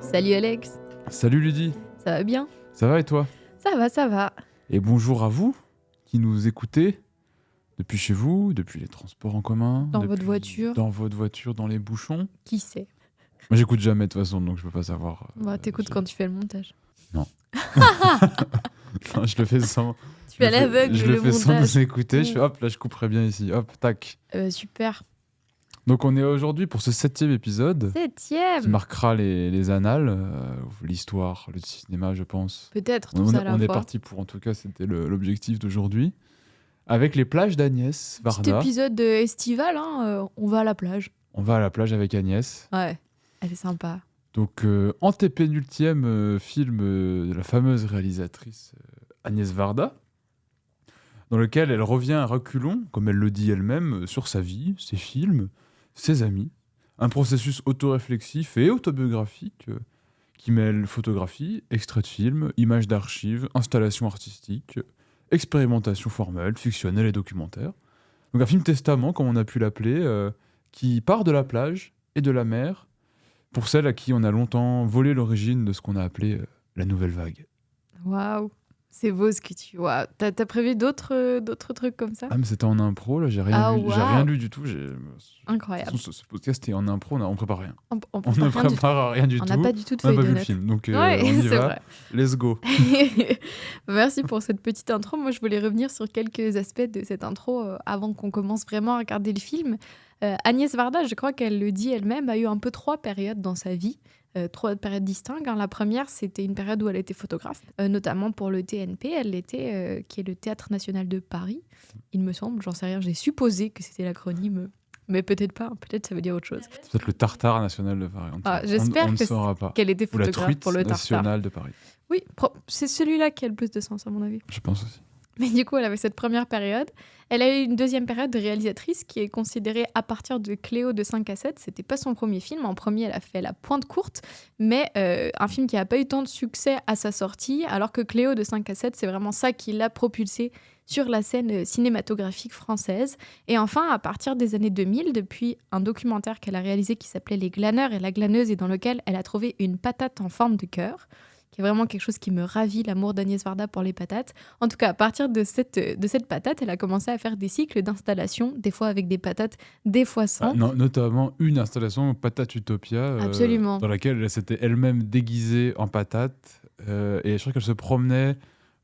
Salut Alex, Salut Lydie, ça va bien? ça va et toi? Ça va, ça va. Et bonjour à vous qui nous écoutez depuis chez vous, depuis les transports en commun, Dans votre depuis voiture. dans votre voiture, dans les bouchons. Qui sait? Moi j'écoute jamais de toute façon donc je peux pas savoir. Bah, t'écoutes quand tu fais le montage. Non, je le fais sans. Tu fais à l'aveugle Je le le fais sans montage. nous écouter. Je fais hop là je couperai bien ici, hop tac. Super. Donc on est aujourd'hui pour ce 7e épisode qui 7e. marquera les annales, l'histoire, le cinéma je pense. Peut-être tout On, ça à la on est fois. parti pour, en tout cas c'était l'objectif d'aujourd'hui, avec les plages d'Agnès Petit Varda. épisode estival, hein, on va à la plage. On va à la plage avec Agnès. Ouais, elle est sympa. Donc, antépénultième film de la fameuse réalisatrice Agnès Varda, dans lequel elle revient à reculons, comme elle le dit elle-même, sur sa vie, ses films, ses amis. Un processus autoréflexif et autobiographique qui mêle photographie, extraits de films, images d'archives, installations artistiques, expérimentation formelle, fictionnelle et documentaire. Donc un film testament, comme on a pu l'appeler, qui part de la plage et de la mer, pour celles à qui on a longtemps volé l'origine de ce qu'on a appelé la nouvelle vague. Waouh, c'est beau ce que tu vois. T'as prévu d'autres trucs comme ça? Ah, mais c'était en impro, là, j'ai rien, Ah, lu, j'ai waouh. rien lu du tout. Incroyable. De toute façon, ce podcast est en impro, on prépare rien. On On prépare ne rien du tout. prépare rien du On tout. n'a pas du tout de On n'a feuille pas de vu le notes. film, donc Ouais, on y c'est va. vrai. Let's go. Merci pour cette petite intro. Moi, je voulais revenir sur quelques aspects de cette intro avant qu'on commence vraiment à regarder le film. Agnès Varda, je crois qu'elle le dit elle-même, a eu un peu 3 périodes dans sa vie. 3 périodes distinctes. La première, c'était une période où elle était photographe, notamment pour le TNP. Elle l'était, qui est le Théâtre National de Paris, il me semble. J'en sais rien. J'ai supposé que c'était l'acronyme, mais peut-être pas. Peut-être ça veut dire autre chose. C'est peut-être le Tartare national de Paris. J'espère on ne que saura pas. qu'elle était Ou la photographe truite pour le Tartare. nationale de Paris. Oui, c'est celui-là qui a le plus de sens à mon avis. Je pense aussi. Mais du coup, elle avait cette première période. Elle a eu une deuxième période de réalisatrice qui est considérée à partir de Cléo de 5 à 7. C'était pas son premier film. En premier, elle a fait La Pointe Courte, mais un film qui n'a pas eu tant de succès à sa sortie, alors que Cléo de 5 à 7, c'est vraiment ça qui l'a propulsée sur la scène cinématographique française. Et enfin, à partir des années 2000, depuis un documentaire qu'elle a réalisé qui s'appelait Les Glaneurs et la glaneuse, et dans lequel elle a trouvé une patate en forme de cœur, qui est vraiment quelque chose qui me ravit, l'amour d'Agnès Varda pour les patates. En tout cas, à partir de cette patate, elle a commencé à faire des cycles d'installation, des fois avec des patates, des fois sans. Notamment une installation Patate Utopia, Absolument. dans laquelle elle s'était elle-même déguisée en patate. Et je crois qu'elle se promenait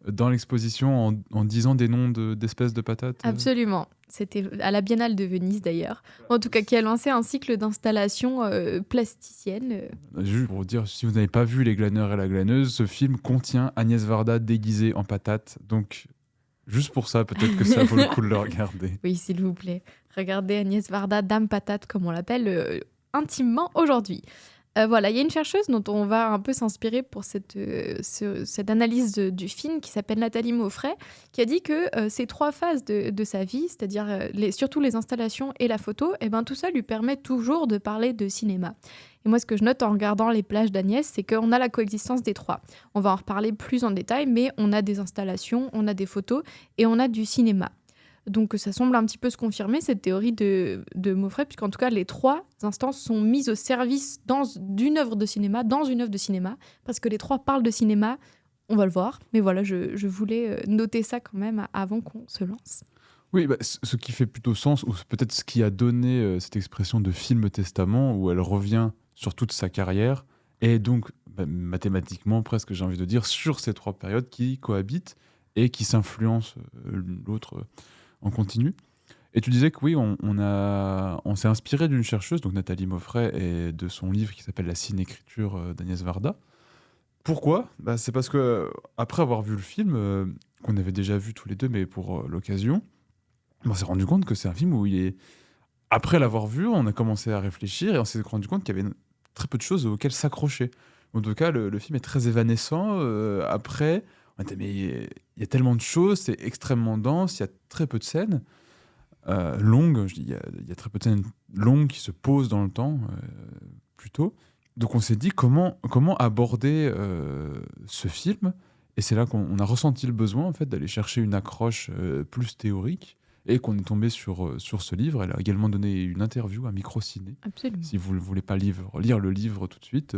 dans l'exposition en disant des noms d'espèces de patates. Absolument. C'était à la Biennale de Venise d'ailleurs. En tout cas, qui a lancé un cycle d'installation plasticienne. Juste pour vous dire, si vous n'avez pas vu Les Glaneurs et la glaneuse, ce film contient Agnès Varda déguisée en patate. Donc, juste pour ça, peut-être que ça vaut le coup de le regarder. Oui, s'il vous plaît. Regardez Agnès Varda, Dame Patate, comme on l'appelle intimement aujourd'hui. Voilà, il y a une chercheuse dont on va un peu s'inspirer pour cette analyse du film qui s'appelle Nathalie Mauffret, qui a dit que ces 3 phases de sa vie, c'est-à-dire surtout les installations et la photo, tout ça lui permet toujours de parler de cinéma. Et moi, ce que je note en regardant les plages d'Agnès, c'est qu'on a la coexistence des 3. On va en reparler plus en détail, mais on a des installations, on a des photos et on a du cinéma. Donc ça semble un petit peu se confirmer, cette théorie de Mauffret, puisqu'en tout cas, les 3 instances sont mises au service d'une œuvre de cinéma, dans une œuvre de cinéma, parce que les 3 parlent de cinéma, on va le voir. Mais voilà, je voulais noter ça quand même avant qu'on se lance. Oui, ce qui fait plutôt sens, ou peut-être ce qui a donné cette expression de film testament, où elle revient sur toute sa carrière, et donc mathématiquement presque, j'ai envie de dire, sur ces 3 périodes qui cohabitent et qui s'influencent l'autre en continu. Et tu disais que oui, on s'est inspiré d'une chercheuse, donc Nathalie Mauffret, et de son livre qui s'appelle La cinécriture d'Agnès Varda. Pourquoi ? C'est parce que après avoir vu le film, qu'on avait déjà vu tous les deux, mais pour l'occasion, on s'est rendu compte que c'est un film où après l'avoir vu, on a commencé à réfléchir et on s'est rendu compte qu'il y avait très peu de choses auxquelles s'accrocher. En tout cas, le film est très évanescent. Après, on était, mais il y a tellement de choses, c'est extrêmement dense, il y a très peu de scènes longues. Il y a très peu de scènes longues qui se posent dans le temps, plutôt. Donc on s'est dit comment aborder ce film. Et c'est là qu'on a ressenti le besoin en fait, d'aller chercher une accroche plus théorique et qu'on est tombé sur ce livre. Elle a également donné une interview à Microciné. Absolument. Si vous ne voulez pas lire le livre tout de suite,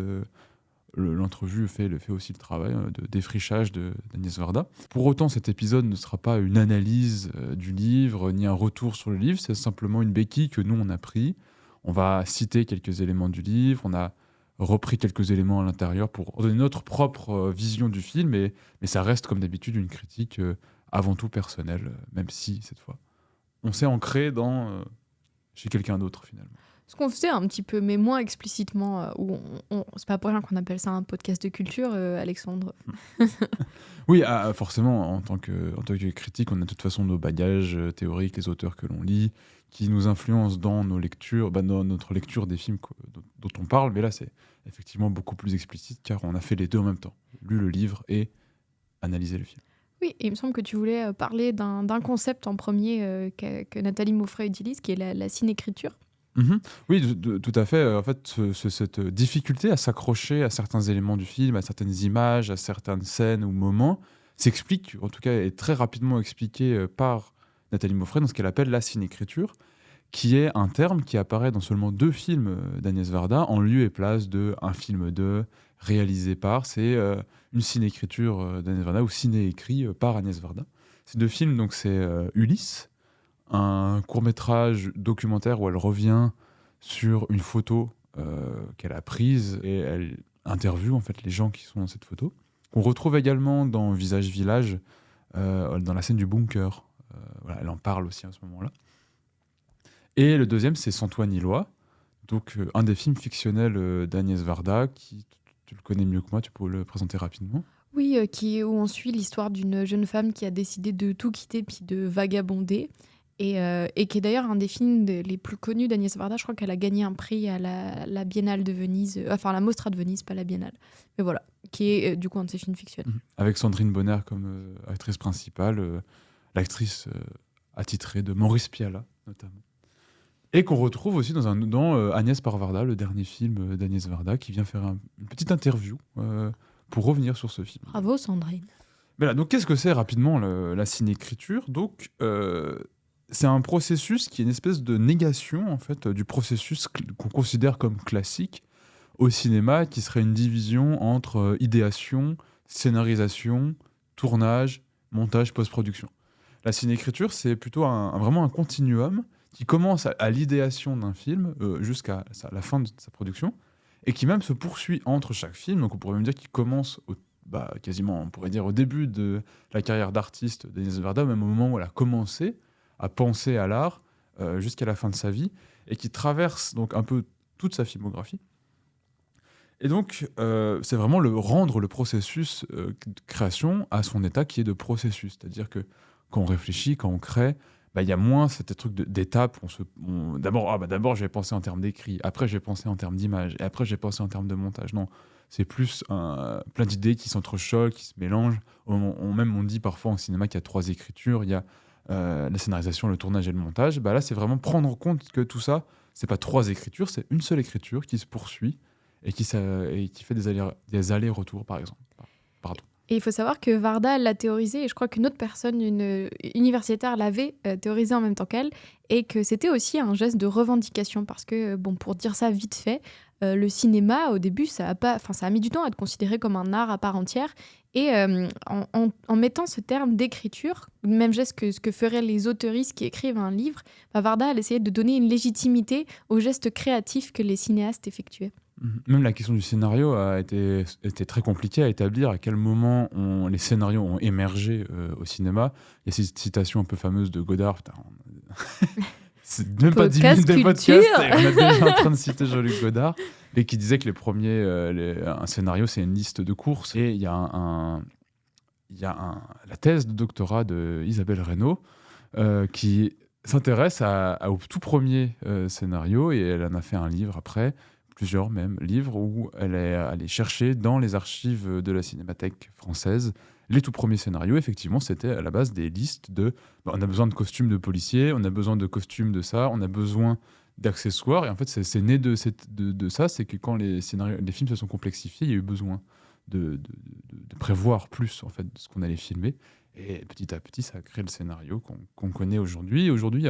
l'entrevue fait aussi le travail de défrichage d'Agnès Varda. Pour autant, cet épisode ne sera pas une analyse du livre, ni un retour sur le livre, c'est simplement une béquille que nous, on a pris. On va citer quelques éléments du livre, on a repris quelques éléments à l'intérieur pour donner notre propre vision du film, mais ça reste, comme d'habitude, une critique avant tout personnelle, même si, cette fois, on s'est ancré chez quelqu'un d'autre, finalement. Ce qu'on faisait un petit peu, mais moins explicitement, c'est pas pour rien qu'on appelle ça un podcast de culture, Alexandre. Oui, forcément, en tant que critique, on a de toute façon nos bagages théoriques, les auteurs que l'on lit, qui nous influencent dans nos lectures, dans notre lecture des films dont on parle. Mais là, c'est effectivement beaucoup plus explicite, car on a fait les deux en même temps. Lu le livre et analysé le film. Oui, et il me semble que tu voulais parler d'un concept en premier que Nathalie Mauffret utilise, qui est la cinécriture. Oui, tout à fait. En fait, cette difficulté à s'accrocher à certains éléments du film, à certaines images, à certaines scènes ou moments, s'explique, en tout cas est très rapidement expliqué par Nathalie Mauffret dans ce qu'elle appelle la cinécriture, qui est un terme qui apparaît dans seulement 2 films d'Agnès Varda, en lieu et place de un film réalisé par. C'est une cinécriture d'Agnès Varda, ou ciné-écrit par Agnès Varda. Ces 2 films, donc c'est Ulysse, un court-métrage documentaire où elle revient sur une photo qu'elle a prise et elle interviewe en fait les gens qui sont dans cette photo. On retrouve également dans Visage Village, dans la scène du bunker. Voilà, elle en parle aussi à ce moment-là. Et le deuxième, c'est Sans toi ni loi, donc un des films fictionnels d'Agnès Varda, qui, tu le connais mieux que moi, tu peux le présenter rapidement. Oui, où on suit l'histoire d'une jeune femme qui a décidé de tout quitter puis de vagabonder. Et qui est d'ailleurs un des films les plus connus d'Agnès Varda. Je crois qu'elle a gagné un prix à la Biennale de Venise, enfin la Mostra de Venise, pas la Biennale. Mais voilà, qui est du coup un de ses films fictionnels. Avec Sandrine Bonner comme actrice principale, l'actrice attitrée de Maurice Pialat, notamment. Et qu'on retrouve aussi dans Agnès par Varda, le dernier film d'Agnès Varda, qui vient faire une petite interview pour revenir sur ce film. Bravo Sandrine. Mais là, donc qu'est-ce que c'est rapidement la cinécriture ? Donc c'est un processus qui est une espèce de négation en fait du processus qu'on considère comme classique au cinéma, qui serait une division entre idéation, scénarisation, tournage, montage, post-production. La cinécriture, c'est plutôt vraiment un continuum qui commence à l'idéation d'un film jusqu'à la fin de sa production, et qui même se poursuit entre chaque film. Donc on pourrait même dire qu'il commence quasiment, on pourrait dire, au début de la carrière d'artiste d'Agnès Varda, même au moment où elle a commencé à penser à l'art, jusqu'à la fin de sa vie, et qui traverse donc un peu toute sa filmographie. Et donc, c'est vraiment rendre le processus de création à son état qui est de processus. C'est-à-dire que quand on réfléchit, quand on crée, il y a moins cet truc d'étapes. D'abord, j'ai pensé en termes d'écrit, après, j'ai pensé en termes d'image, et après, j'ai pensé en termes de montage. Non, c'est plus plein d'idées qui s'entrechoquent, qui se mélangent. On dit parfois en cinéma qu'il y a 3 écritures. Il y a la scénarisation, le tournage et le montage. Là, c'est vraiment prendre en compte que tout ça, c'est pas 3 écritures, c'est une seule écriture qui se poursuit et qui fait des allers-retours, par exemple. Pardon. Et il faut savoir que Varda l'a théorisé, et je crois qu'une autre personne, une universitaire, l'avait théorisé en même temps qu'elle, et que c'était aussi un geste de revendication, parce que, pour dire ça vite fait, le cinéma, au début, ça a mis du temps à être considéré comme un art à part entière, et en mettant ce terme d'écriture, même geste que ce que feraient les auteuristes qui écrivent un livre, Varda, elle essayait de donner une légitimité aux gestes créatifs que les cinéastes effectuaient. Même la question du scénario a été très compliquée à établir. À quel moment les scénarios ont émergé au cinéma ? Il y a cette citation un peu fameuse de Godard. C'est même pas 10 minutes de podcast, et on est déjà en train de citer Jean-Luc Godard, et qui disait que les premiers, un scénario, c'est une liste de courses. Et il y a la thèse de doctorat de Isabelle Reynaud qui s'intéresse au tout premier scénario, et elle en a fait un livre après, plusieurs même livres, où elle est allée chercher dans les archives de la Cinémathèque française les tout premiers scénarios. Effectivement, c'était à la base des listes on a besoin de costumes de policiers, on a besoin de costumes de ça, on a besoin d'accessoires. Et en fait, c'est né de ça, c'est que quand les films se sont complexifiés, il y a eu besoin de prévoir plus en fait de ce qu'on allait filmer. Et petit à petit, ça a créé le scénario qu'on connaît aujourd'hui. Et aujourd'hui,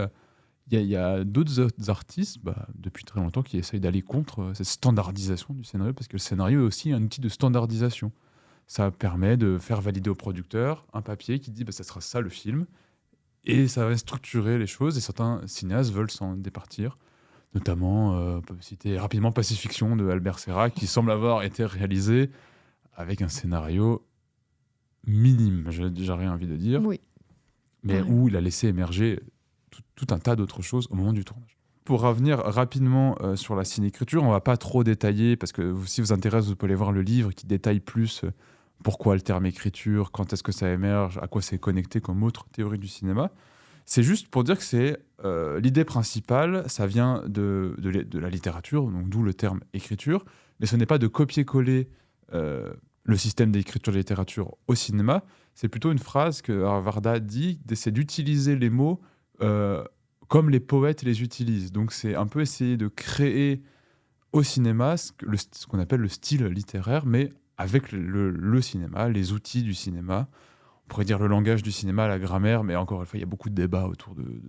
il y a d'autres artistes, depuis très longtemps, qui essayent d'aller contre cette standardisation du scénario, parce que le scénario est aussi un outil de standardisation. Ça permet de faire valider au producteur un papier qui dit ça sera ça le film, et ça va structurer les choses, et certains cinéastes veulent s'en départir. Notamment, on peut citer rapidement Pacifiction de Albert Serra, qui semble avoir été réalisé avec un scénario minime, j'ai déjà rien envie de dire, Oui. mais Ouais. où il a laissé émerger tout un tas d'autres choses au moment du tournage. Pour revenir rapidement sur la cinécriture, on va pas trop détailler, parce que si vous intéresse, vous pouvez aller voir le livre qui détaille plus pourquoi le terme écriture, quand est-ce que ça émerge, à quoi c'est connecté comme autre théorie du cinéma. C'est juste pour dire que c'est l'idée principale, ça vient de la littérature, donc d'où le terme écriture, mais ce n'est pas de copier-coller le système d'écriture de littérature au cinéma, c'est plutôt une phrase que Varda dit, c'est d'utiliser les mots comme les poètes les utilisent. Donc c'est un peu essayer de créer au cinéma ce qu'on appelle le style littéraire, mais avec le cinéma, les outils du cinéma. On pourrait dire le langage du cinéma, la grammaire, mais encore une fois, il y a beaucoup de débats autour de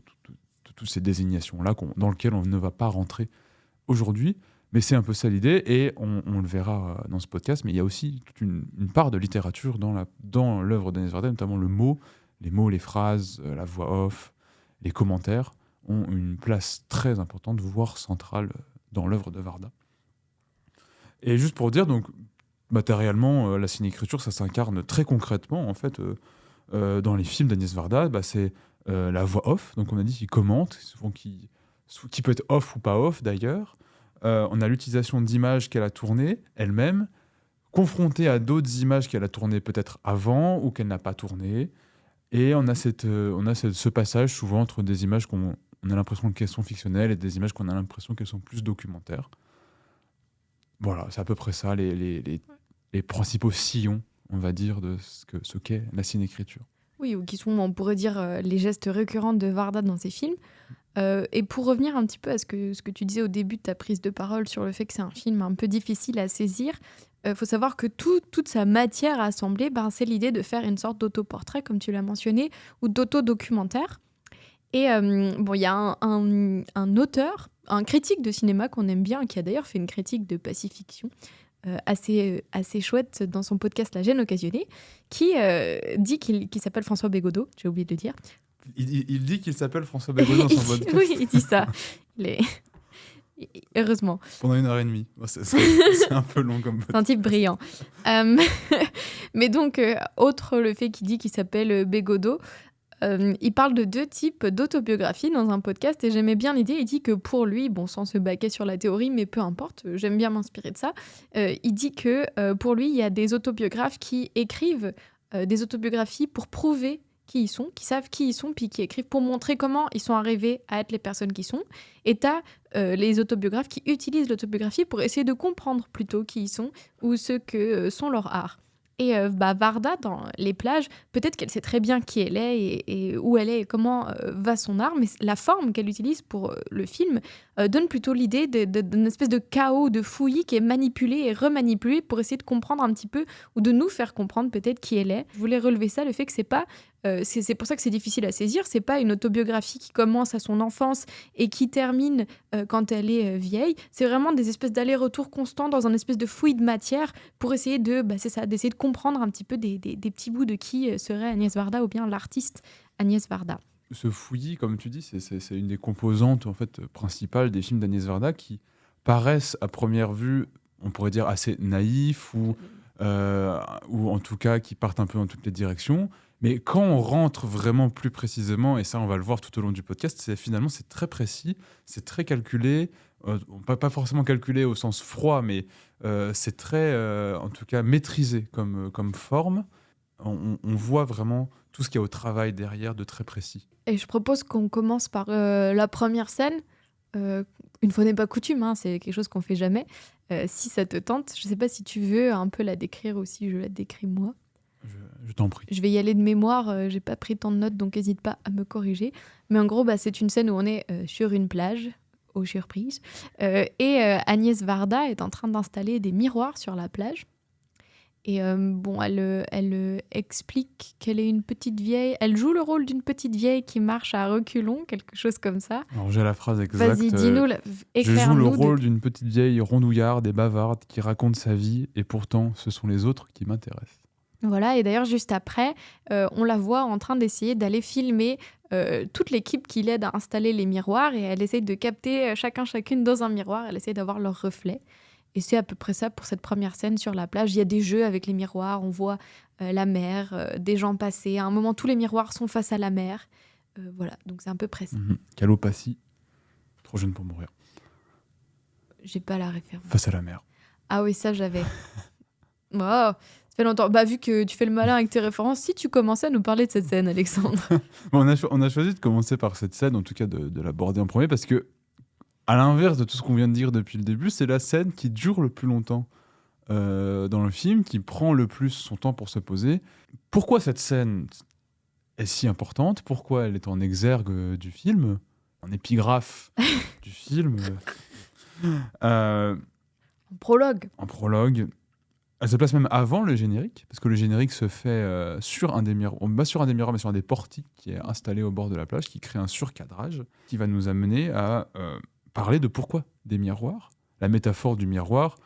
toutes ces désignations-là dans lesquelles on ne va pas rentrer aujourd'hui. Mais c'est un peu ça l'idée, et on le verra dans ce podcast, mais il y a aussi toute une part de littérature dans l'œuvre d'Agnès Varda, notamment les mots, les phrases, la voix off, les commentaires ont une place très importante, voire centrale, dans l'œuvre de Varda. Et juste pour dire, donc, matériellement, la cinécriture, ça s'incarne très concrètement, en fait, dans les films d'Agnès Varda, c'est la voix off, donc on a dit qu'il commente, souvent qui peut être off ou pas off d'ailleurs. On a l'utilisation d'images qu'elle a tournées elle-même, confrontées à d'autres images qu'elle a tournées peut-être avant ou qu'elle n'a pas tournées. Et on a ce passage souvent entre des images qu'on a l'impression qu'elles sont fictionnelles et des images qu'on a l'impression qu'elles sont plus documentaires. Voilà, c'est à peu près ça, les principaux sillons, on va dire, de ce qu'est la cinécriture. Oui, ou qui sont, on pourrait dire, les gestes récurrents de Varda dans ses films. Et pour revenir un petit peu à ce que tu disais au début de ta prise de parole sur le fait que c'est un film un peu difficile à saisir, faut savoir que toute sa matière assemblée, c'est l'idée de faire une sorte d'autoportrait, comme tu l'as mentionné, ou d'autodocumentaire. Et il y a un auteur, un critique de cinéma qu'on aime bien, qui a d'ailleurs fait une critique de Pacifiction, assez chouette dans son podcast La Gêne Occasionnée, qui dit qu'il s'appelle François Bégodeau, j'ai oublié de le dire. Il dit qu'il s'appelle François Bégodeau dans son podcast. Oui, il dit ça. Heureusement. Pendant 1h30. C'est un peu long comme podcast. C'est un type brillant. Mais donc, autre le fait qu'il dit qu'il s'appelle Bégodeau, il parle de 2 types d'autobiographie dans un podcast, et j'aimais bien l'idée. Il dit que pour lui, sans se baquer sur la théorie, mais peu importe, j'aime bien m'inspirer de ça, il dit que pour lui, il y a des autobiographes qui écrivent des autobiographies pour prouver qui ils sont, qui savent qui ils sont, puis qui écrivent pour montrer comment ils sont arrivés à être les personnes qui sont. Et t'as les autobiographes qui utilisent l'autobiographie pour essayer de comprendre plutôt qui ils sont ou ce que sont leurs arts. Et Varda, dans Les Plages, peut-être qu'elle sait très bien qui elle est et où elle est et comment va son art, mais la forme qu'elle utilise pour le film donne plutôt l'idée d'une espèce de chaos, de fouillis qui est manipulé et remanipulé pour essayer de comprendre un petit peu, ou de nous faire comprendre peut-être qui elle est. Je voulais relever ça, le fait que c'est pas... c'est pour ça que c'est difficile à saisir, c'est pas une autobiographie qui commence à son enfance et qui termine quand elle est vieille. C'est vraiment des espèces d'allers-retours constants dans un espèce de fouillis de matière pour essayer d'essayer de comprendre un petit peu des petits bouts de qui serait Agnès Varda, ou bien l'artiste Agnès Varda. Ce fouillis, comme tu dis, c'est une des composantes en fait principales des films d'Agnès Varda, qui paraissent à première vue, on pourrait dire, assez naïfs ou en tout cas qui partent un peu dans toutes les directions. Mais quand on rentre vraiment plus précisément, et ça on va le voir tout au long du podcast, c'est très précis, c'est très calculé, pas forcément calculé au sens froid, mais c'est très, en tout cas, maîtrisé comme forme. On voit vraiment tout ce qu'il y a au travail derrière de très précis. Et je propose qu'on commence par la première scène. Une fois n'est pas coutume, c'est quelque chose qu'on fait jamais. Si ça te tente, je sais pas si tu veux un peu la décrire ou si je la décris moi. Je t'en prie. Je vais y aller de mémoire, j'ai pas pris tant de notes, donc n'hésite pas à me corriger. Mais en gros, c'est une scène où on est sur une plage, aux surprises, et Agnès Varda est en train d'installer des miroirs sur la plage. Et bon, elle explique qu'elle est une petite vieille. Elle joue le rôle d'une petite vieille qui marche à reculons, quelque chose comme ça. Alors j'ai la phrase Vas-y, exacte. dis-nous, Je joue le éclaire-nous. rôle d'une petite vieille rondouillarde et bavarde qui raconte sa vie, et pourtant ce sont les autres qui m'intéressent. Voilà, et d'ailleurs, juste après, on la voit en train d'essayer d'aller filmer toute l'équipe qui l'aide à installer les miroirs, et elle essaye de capter chacune dans un miroir, elle essaye d'avoir leur reflet. Et c'est à peu près ça pour cette première scène sur la plage. Il y a des jeux avec les miroirs, on voit la mer, des gens passer. À un moment, tous les miroirs sont face à la mer. Voilà, donc c'est à peu près ça. Calopatie, trop jeune pour mourir. J'ai pas la référence. Face à la mer. Ah oui, ça j'avais. Oh, ça fait longtemps. Bah, vu que tu fais le malin avec tes références, si tu commençais à nous parler de cette scène, Alexandre. Bon, on a choisi de commencer par cette scène, en tout cas de l'aborder en premier, parce que, à l'inverse de tout ce qu'on vient de dire depuis le début, c'est la scène qui dure le plus longtemps dans le film, qui prend le plus son temps pour se poser. Pourquoi cette scène est si importante? Pourquoi elle est en exergue du film, en épigraphe du film, En prologue. en prologue? Elle se place même avant le générique, parce que le générique se fait sur un des miroirs, pas sur un des miroirs, mais sur un des portiques qui est installé au bord de la plage, qui crée un surcadrage, qui va nous amener à parler de pourquoi des miroirs. La métaphore du miroir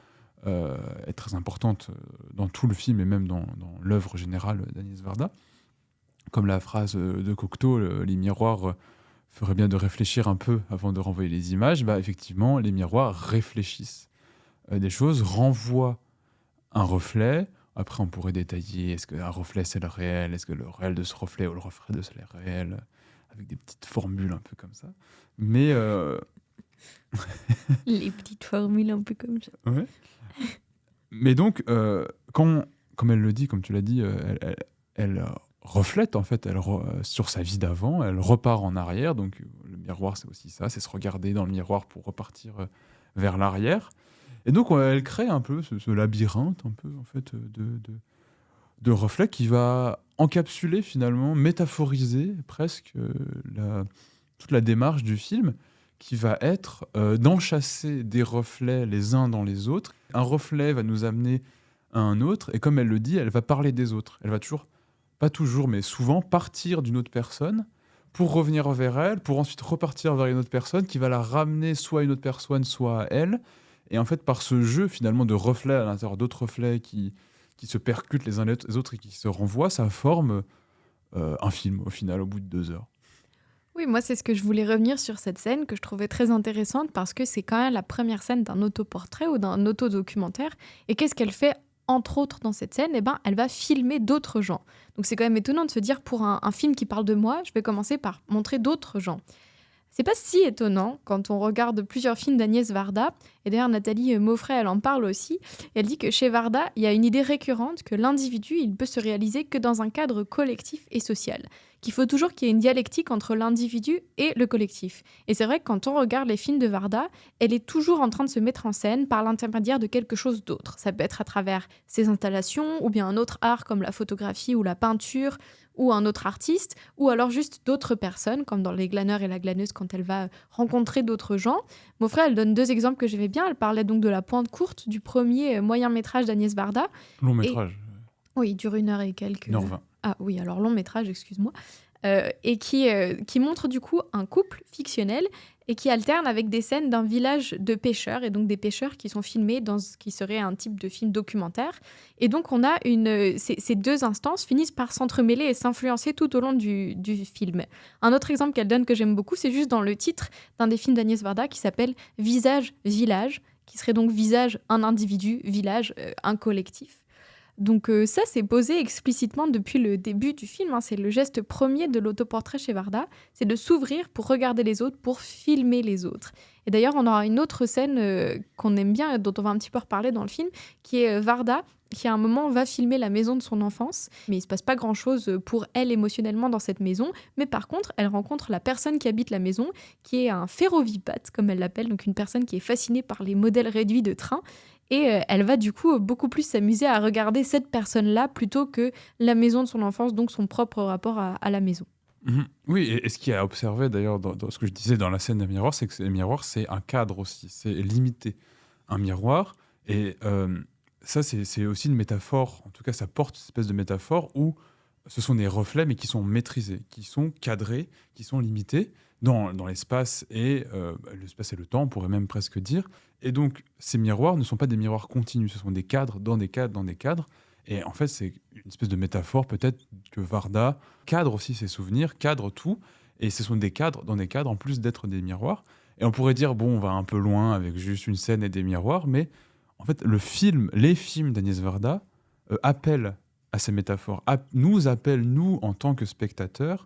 est très importante dans tout le film et même dans l'œuvre générale d'Agnès Varda. Comme la phrase de Cocteau, les miroirs feraient bien de réfléchir un peu avant de renvoyer les images. Bah, effectivement, les miroirs réfléchissent des choses, renvoient un reflet. Après, on pourrait détailler, est-ce qu'un reflet c'est le réel, est-ce que le réel de ce reflet ou le reflet de ce réel, avec des petites formules un peu comme ça. Mais Les petites formules un peu comme ça. ouais. Mais donc, comme elle le dit, comme tu l'as dit, elle reflète en fait sur sa vie d'avant, elle repart en arrière. Donc le miroir, c'est aussi ça, c'est se regarder dans le miroir pour repartir vers l'arrière. Et donc elle crée un peu ce labyrinthe un peu en fait de reflets qui va encapsuler finalement, métaphoriser presque toute la démarche du film, qui va être d'enchasser des reflets les uns dans les autres. Un reflet va nous amener à un autre, et comme elle le dit, elle va parler des autres. Elle va toujours, pas toujours, mais souvent, partir d'une autre personne pour revenir vers elle, pour ensuite repartir vers une autre personne qui va la ramener soit à une autre personne, soit à elle. Et en fait, par ce jeu finalement de reflets à l'intérieur d'autres reflets qui se percutent les uns les autres et qui se renvoient, ça forme un film au final, au bout de 2 heures. Oui, moi, c'est ce que je voulais revenir sur cette scène que je trouvais très intéressante parce que c'est quand même la première scène d'un autoportrait ou d'un autodocumentaire. Et qu'est-ce qu'elle fait, entre autres, dans cette scène? Eh ben, elle va filmer d'autres gens. Donc, c'est quand même étonnant de se dire, pour un film qui parle de moi, je vais commencer par montrer d'autres gens. C'est pas si étonnant quand on regarde plusieurs films d'Agnès Varda. Et d'ailleurs, Nathalie Maufray, elle en parle aussi. Elle dit que chez Varda, il y a une idée récurrente que l'individu, il peut se réaliser que dans un cadre collectif et social. Qu'il faut toujours qu'il y ait une dialectique entre l'individu et le collectif. Et c'est vrai que quand on regarde les films de Varda, elle est toujours en train de se mettre en scène par l'intermédiaire de quelque chose d'autre. Ça peut être à travers ses installations, ou bien un autre art comme la photographie ou la peinture, ou un autre artiste, ou alors juste d'autres personnes, comme dans Les glaneurs et la glaneuse, quand elle va rencontrer d'autres gens. Mon frère, elle donne 2 exemples que j'aimais bien. Elle parlait donc de La Pointe courte, du premier moyen-métrage d'Agnès Varda. Long métrage. Oui, il dure 1 heure et quelques. 1h20. Ah oui, alors long métrage, excuse-moi. Et qui montre du coup un couple fictionnel et qui alterne avec des scènes d'un village de pêcheurs, et donc des pêcheurs qui sont filmés dans ce qui serait un type de film documentaire. Et donc on a ces 2 instances finissent par s'entremêler et s'influencer tout au long du film. Un autre exemple qu'elle donne que j'aime beaucoup, c'est juste dans le titre d'un des films d'Agnès Varda qui s'appelle Visage Village, qui serait donc visage un individu, village un collectif. Donc ça, c'est posé explicitement depuis le début du film. Hein. C'est le geste premier de l'autoportrait chez Varda, c'est de s'ouvrir pour regarder les autres, pour filmer les autres. Et d'ailleurs, on aura une autre scène qu'on aime bien, dont on va un petit peu reparler dans le film, qui est Varda, qui à un moment va filmer la maison de son enfance. Mais il ne se passe pas grand-chose pour elle émotionnellement dans cette maison. Mais par contre, elle rencontre la personne qui habite la maison, qui est un ferrovipate, comme elle l'appelle, donc une personne qui est fascinée par les modèles réduits de train. Et elle va du coup beaucoup plus s'amuser à regarder cette personne-là plutôt que la maison de son enfance, donc son propre rapport à la maison. Oui, et ce qu'il y a à observer d'ailleurs dans ce que je disais dans la scène des miroirs, c'est que les miroirs, c'est un cadre aussi, c'est limité. Un miroir, et ça, c'est aussi une métaphore, en tout cas, ça porte une espèce de métaphore où ce sont des reflets, mais qui sont maîtrisés, qui sont cadrés, qui sont limités dans l'espace l'espace et le temps, on pourrait même presque dire. Et donc, ces miroirs ne sont pas des miroirs continus, ce sont des cadres dans des cadres dans des cadres. Et en fait, c'est une espèce de métaphore peut-être que Varda cadre aussi ses souvenirs, cadre tout. Et ce sont des cadres dans des cadres en plus d'être des miroirs. Et on pourrait dire, bon, on va un peu loin avec juste une scène et des miroirs, mais en fait, les films d'Agnès Varda appellent à ces métaphores, nous appellent, nous, en tant que spectateurs,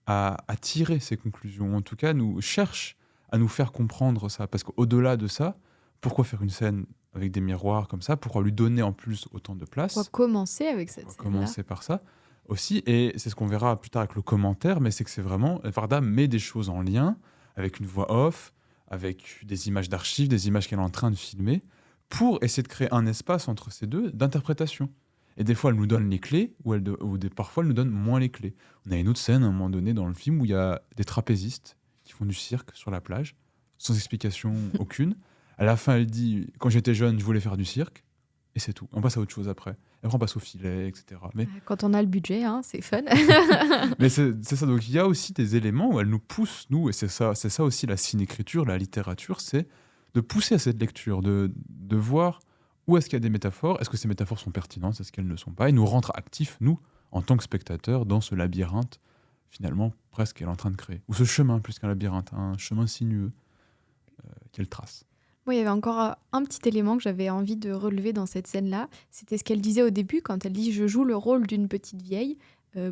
à tirer ces conclusions. En tout cas, nous cherchent à nous faire comprendre ça. Parce qu'au-delà de ça, pourquoi faire une scène avec des miroirs comme ça? Pourquoi lui donner en plus autant de Pourquoi place? commencer avec cette On va scène-là? commencer par ça aussi. Et c'est ce qu'on verra plus tard avec le commentaire, mais c'est que c'est vraiment... Varda met des choses en lien avec une voix off, avec des images d'archives, des images qu'elle est en train de filmer, pour essayer de créer un espace entre ces deux d'interprétation. Et des fois, elle nous donne les clés, parfois, elle nous donne moins les clés. On a une autre scène, à un moment donné, dans le film, où il y a des trapézistes qui font du cirque sur la plage, sans explication aucune. À la fin, elle dit, quand j'étais jeune, je voulais faire du cirque, et c'est tout. On passe à autre chose après. Après, on passe au filet, etc. Quand on a le budget, hein, c'est fun. Mais c'est ça. Donc, il y a aussi des éléments où elle nous pousse, nous, et c'est ça aussi la cinécriture, la littérature, c'est de pousser à cette lecture, de voir où est-ce qu'il y a des métaphores, est-ce que ces métaphores sont pertinentes, est-ce qu'elles ne sont pas, et nous rendre actifs, nous, en tant que spectateurs, dans ce labyrinthe, finalement, presque qu'elle est en train de créer. Ou ce chemin, plus qu'un labyrinthe, un chemin sinueux qu'elle trace. Moi, il y avait encore un petit élément que j'avais envie de relever dans cette scène-là. C'était ce qu'elle disait au début quand elle dit « je joue le rôle d'une petite vieille ».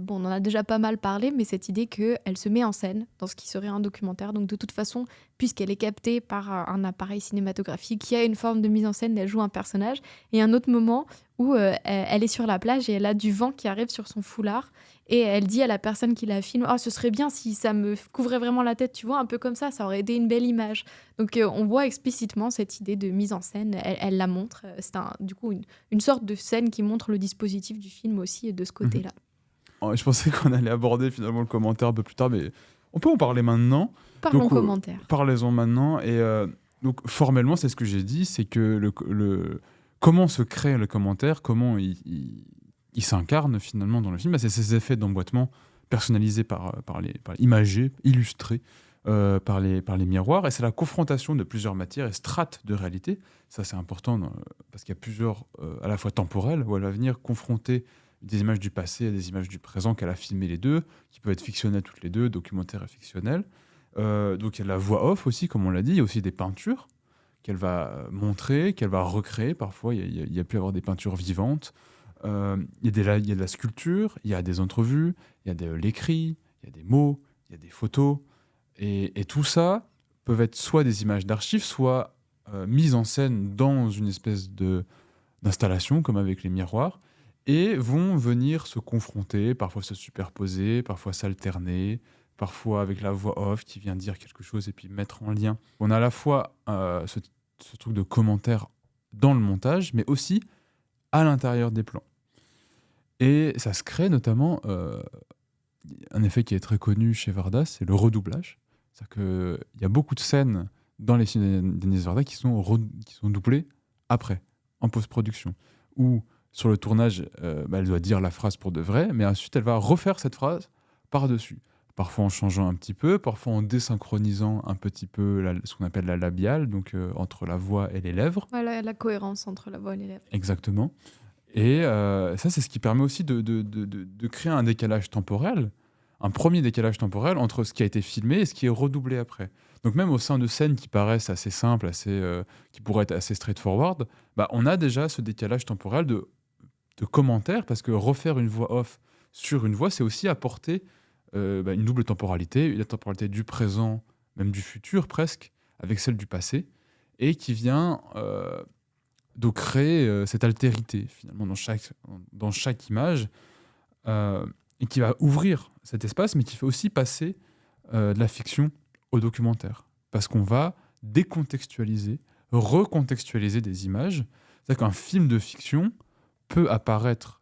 Bon, on en a déjà pas mal parlé, mais cette idée qu'elle se met en scène dans ce qui serait un documentaire. Donc de toute façon, puisqu'elle est captée par un appareil cinématographique qui a une forme de mise en scène, elle joue un personnage. Et un autre moment où elle est sur la plage et elle a du vent qui arrive sur son foulard. Et elle dit à la personne qui la filme « Oh, ce serait bien si ça me couvrait vraiment la tête, tu vois, un peu comme ça aurait été une belle image. » Donc on voit explicitement cette idée de mise en scène, elle la montre. C'est du coup une sorte de scène qui montre le dispositif du film aussi de ce côté-là. Je pensais qu'on allait aborder finalement le commentaire un peu plus tard, mais on peut en parler maintenant. Parlons commentaire. Parlez-en maintenant. Et donc formellement, c'est ce que j'ai dit, c'est que comment se crée le commentaire, comment il s'incarne finalement dans le film, c'est ces effets d'emboîtement personnalisés imagés, illustrés par les miroirs, et c'est la confrontation de plusieurs matières et strates de réalité. Ça, c'est important parce qu'il y a plusieurs, à la fois temporelles, où elle va venir confronter des images du passé et des images du présent, qu'elle a filmé les deux, qui peuvent être fictionnelles toutes les deux, documentaires et fictionnelles. Donc il y a la voix off aussi, comme on l'a dit, il y a aussi des peintures qu'elle va montrer, qu'elle va recréer. Parfois, il y a pu y avoir des peintures vivantes. Il y a de la sculpture, il y a des entrevues, il y a de l'écrit, il y a des mots, il y a des photos. Et tout ça peuvent être soit des images d'archives, soit mises en scène dans une espèce d'installation, comme avec les miroirs, et vont venir se confronter, parfois se superposer, parfois s'alterner, parfois avec la voix off qui vient dire quelque chose et puis mettre en lien. On a à la fois ce truc de commentaire dans le montage, mais aussi à l'intérieur des plans. Et ça se crée notamment un effet qui est très connu chez Varda, c'est le redoublage. C'est-à-dire qu'il y a beaucoup de scènes dans les films d'Agnès Varda qui sont doublées après, en post-production, où sur le tournage, elle doit dire la phrase pour de vrai, mais ensuite elle va refaire cette phrase par-dessus. Parfois en changeant un petit peu, parfois en désynchronisant un petit peu ce qu'on appelle la labiale, donc entre la voix et les lèvres. Voilà, la cohérence entre la voix et les lèvres. Exactement. Et ça, c'est ce qui permet aussi de créer un décalage temporel, un premier décalage temporel entre ce qui a été filmé et ce qui est redoublé après. Donc même au sein de scènes qui paraissent assez simples, qui pourraient être assez straightforward, on a déjà ce décalage temporel de commentaires, parce que refaire une voix off sur une voix, c'est aussi apporter une double temporalité, la temporalité du présent, même du futur presque, avec celle du passé, et qui vient de créer cette altérité finalement dans chaque image, et qui va ouvrir cet espace, mais qui fait aussi passer de la fiction au documentaire, parce qu'on va décontextualiser, recontextualiser des images. C'est-à-dire qu'un film de fiction peut apparaître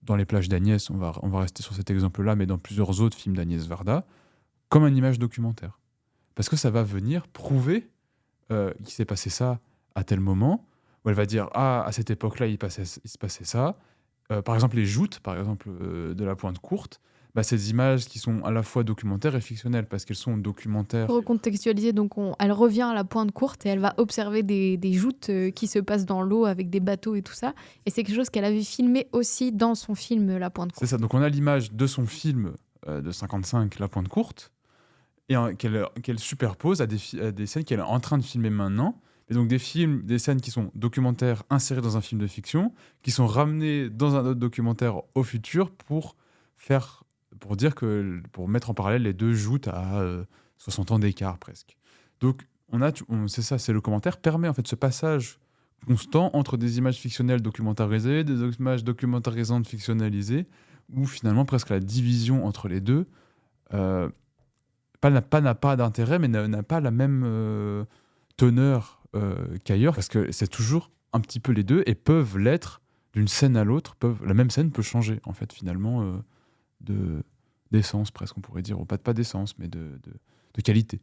dans Les plages d'Agnès, on va rester sur cet exemple-là, mais dans plusieurs autres films d'Agnès Varda, comme une image documentaire. Parce que ça va venir prouver qu'il s'est passé ça à tel moment, où elle va dire: «Ah, à cette époque-là, il se passait ça». Par exemple, les joutes, par exemple, de La Pointe Courte, bah, ces images qui sont à la fois documentaires et fictionnelles parce qu'elles sont documentaires. Pour recontextualiser, donc elle revient à la Pointe Courte et elle va observer des joutes qui se passent dans l'eau avec des bateaux et tout ça. Et c'est quelque chose qu'elle avait filmé aussi dans son film La Pointe C'est Courte. ça, donc on a l'image de son film, de 55, La Pointe Courte, et qu'elle superpose à des scènes qu'elle est en train de filmer maintenant. Et donc des scènes qui sont documentaires insérées dans un film de fiction, qui sont ramenées dans un autre documentaire au futur pour mettre en parallèle les deux joutes à 60 ans d'écart presque. Donc c'est ça, c'est le commentaire permet en fait ce passage constant entre des images fictionnelles documentarisées, des images documentarisantes fictionnalisées, où finalement presque la division entre les deux euh, n'a pas d'intérêt, mais n'a pas la même teneur qu'ailleurs, parce que c'est toujours un petit peu les deux, et peuvent l'être d'une scène à l'autre. La même scène peut changer, en fait, finalement, d'essence, presque, on pourrait dire, ou pas d'essence, mais de qualité.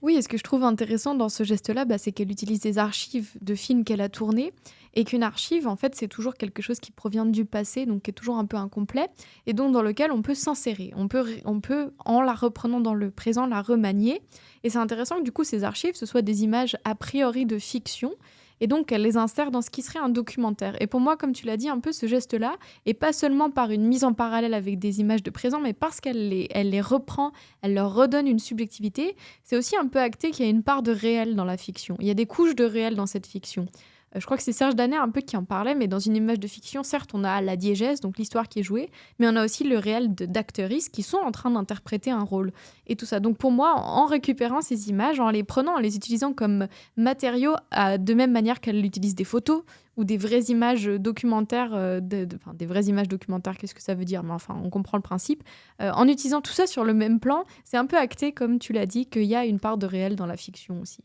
Oui, et ce que je trouve intéressant dans ce geste-là, c'est qu'elle utilise des archives de films qu'elle a tournés, et qu'une archive, en fait, c'est toujours quelque chose qui provient du passé, donc qui est toujours un peu incomplet, et donc dans lequel on peut s'insérer. On peut, en la reprenant dans le présent, la remanier. Et c'est intéressant que du coup, ces archives, ce soient des images a priori de fiction, et donc elle les insère dans ce qui serait un documentaire. Et pour moi, comme tu l'as dit, un peu ce geste-là, et pas seulement par une mise en parallèle avec des images de présent, mais parce elle les reprend, elle leur redonne une subjectivité. C'est aussi un peu acté qu'il y a une part de réel dans la fiction. Il y a des couches de réel dans cette fiction. Je crois que c'est Serge Danet un peu qui en parlait, mais dans une image de fiction, certes, on a la diégèse, donc l'histoire qui est jouée, mais on a aussi le réel d'actrices qui sont en train d'interpréter un rôle et tout ça. Donc pour moi, en récupérant ces images, en les prenant, en les utilisant comme matériaux, de même manière qu'elle utilise des photos ou des vraies images documentaires, enfin, des vraies images documentaires, qu'est-ce que ça veut dire? Mais enfin, on comprend le principe. En utilisant tout ça sur le même plan, c'est un peu acté, comme tu l'as dit, qu'il y a une part de réel dans la fiction aussi.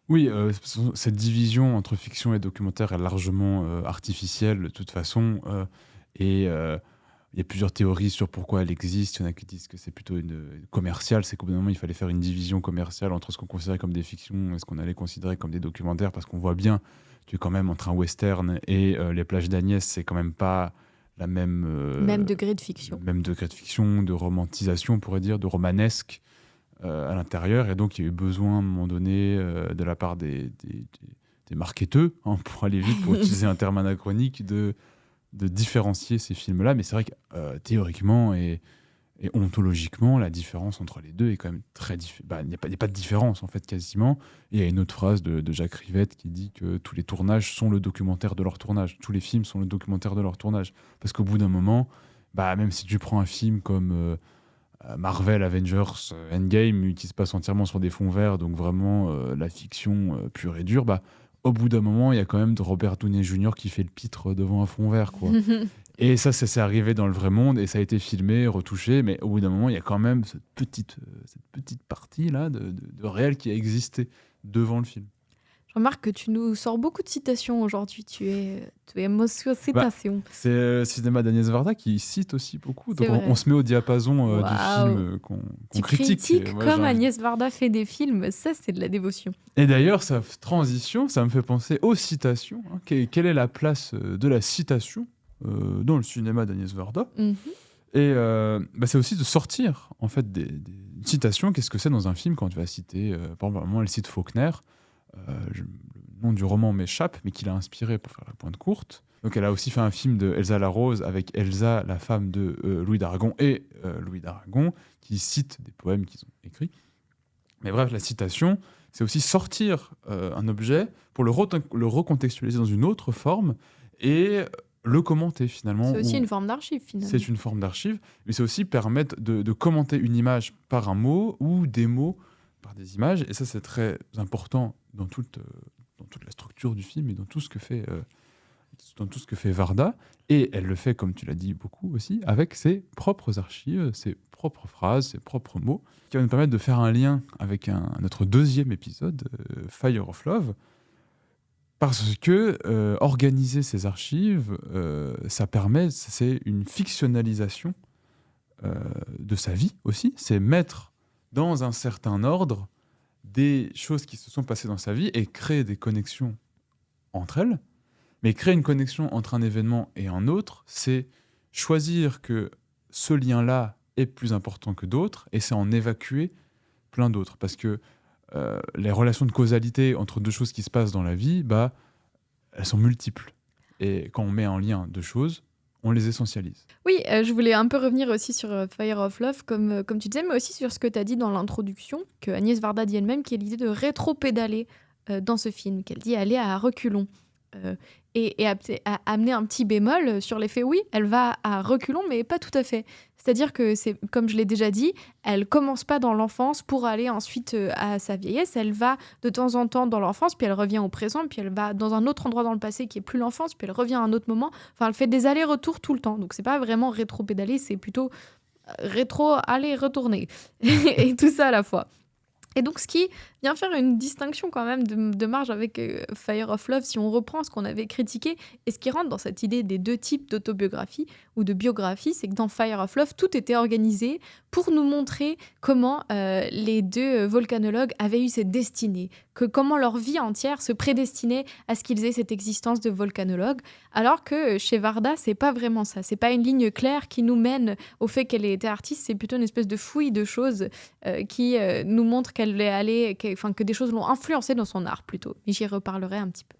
Oui, cette division entre fiction et documentaire est largement artificielle de toute façon. Et il y a plusieurs théories sur pourquoi elle existe. Il y en a qui disent que c'est plutôt une commerciale, c'est qu'au bout d'un moment, il fallait faire une division commerciale entre ce qu'on considérait comme des fictions et ce qu'on allait considérer comme des documentaires, parce qu'on voit bien que quand même entre un western et Les Plages d'Agnès, c'est quand même pas la même, Même degré de fiction. même degré de fiction, de romantisation, on pourrait dire, de romanesque à l'intérieur. Et donc, il y a eu besoin, à un moment donné, de la part des marketeurs, hein, pour aller vite, pour utiliser un terme anachronique, de différencier ces films-là. Mais c'est vrai que théoriquement et ontologiquement, la différence entre les deux est quand même très différente. Il n'y a pas de différence, en fait, quasiment. Et il y a une autre phrase de Jacques Rivette qui dit que tous les tournages sont le documentaire de leur tournage. Tous les films sont le documentaire de leur tournage. Parce qu'au bout d'un moment, même si tu prends un film comme Marvel Avengers Endgame, qui se passe entièrement sur des fonds verts, donc vraiment la fiction pure et dure, au bout d'un moment, il y a quand même de Robert Downey Jr. qui fait le pitre devant un fond vert, quoi. Et ça s'est arrivé dans le vrai monde, et ça a été filmé, retouché, mais au bout d'un moment, il y a quand même cette petite partie-là de réel qui a existé devant le film. Je remarque que tu nous sors beaucoup de citations aujourd'hui. Tu es monsieur Bah, citation. c'est le cinéma d'Agnès Varda qui cite aussi beaucoup. Donc C'est vrai. on se met au diapason du Waouh. film qu'on Tu critique. critiques Et moi, comme j'ai envie- Agnès Varda fait des films. Ça, c'est de la dévotion. Et d'ailleurs, sa transition, ça me fait penser aux citations, hein. Quelle est la place de la citation dans le cinéma d'Agnès Varda? Mhm. Et c'est aussi de sortir en fait des citations. Qu'est-ce que c'est dans un film quand tu vas citer, par exemple, à un moment, elle cite Faulkner. Le nom du roman m'échappe, mais qui l'a inspiré pour faire La Pointe Courte. Donc elle a aussi fait un film de Elsa Larose avec Elsa, la femme de Louis d'Aragon, et Louis d'Aragon, qui cite des poèmes qu'ils ont écrits. Mais bref, la citation, c'est aussi sortir un objet pour le recontextualiser dans une autre forme et le commenter finalement. C'est aussi une forme d'archive, finalement. C'est une forme d'archive, mais c'est aussi permettre de commenter une image par un mot ou des mots par des images. Et ça, c'est très important dans toute la structure du film et dans tout ce que fait Varda. Et elle le fait, comme tu l'as dit beaucoup aussi, avec ses propres archives, ses propres phrases, ses propres mots, qui va nous permettre de faire un lien avec notre deuxième épisode, Fire of Love, parce que organiser ces archives, c'est une fictionnalisation de sa vie aussi, c'est mettre dans un certain ordre des choses qui se sont passées dans sa vie et créer des connexions entre elles. Mais créer une connexion entre un événement et un autre, c'est choisir que ce lien-là est plus important que d'autres, et c'est en évacuer plein d'autres. Parce que les relations de causalité entre deux choses qui se passent dans la vie, bah, elles sont multiples. Et quand on met en lien deux choses, on les essentialise. Oui, je voulais un peu revenir aussi sur Fire of Love, comme tu disais, mais aussi sur ce que tu as dit dans l'introduction, que Agnès Varda dit elle-même, qui est l'idée de rétro-pédaler dans ce film, qu'elle dit aller à reculons. Euh, et à amener un petit bémol sur l'effet, oui, elle va à reculons, mais pas tout à fait. C'est-à-dire que, c'est, comme je l'ai déjà dit, elle commence pas dans l'enfance pour aller ensuite à sa vieillesse. Elle va de temps en temps dans l'enfance, puis elle revient au présent, puis elle va dans un autre endroit dans le passé qui est plus l'enfance, puis elle revient à un autre moment. Enfin, elle fait des allers-retours tout le temps. Donc, c'est pas vraiment rétro-pédaler, c'est plutôt rétro-aller, retourner. Et tout ça à la fois. Et donc, ce qui vient faire une distinction quand même de marge avec Fire of Love, si on reprend ce qu'on avait critiqué, et ce qui rentre dans cette idée des deux types d'autobiographie ou de biographie, c'est que dans Fire of Love, tout était organisé pour nous montrer comment les deux volcanologues avaient eu cette destinée, que comment leur vie entière se prédestinait à ce qu'ils aient cette existence de volcanologue, alors que chez Varda, c'est pas vraiment ça. C'est pas une ligne claire qui nous mène au fait qu'elle ait été artiste, c'est plutôt une espèce de fouille de choses qui nous montre qu'elle est allée, que des choses l'ont influencée dans son art plutôt. Mais j'y reparlerai un petit peu.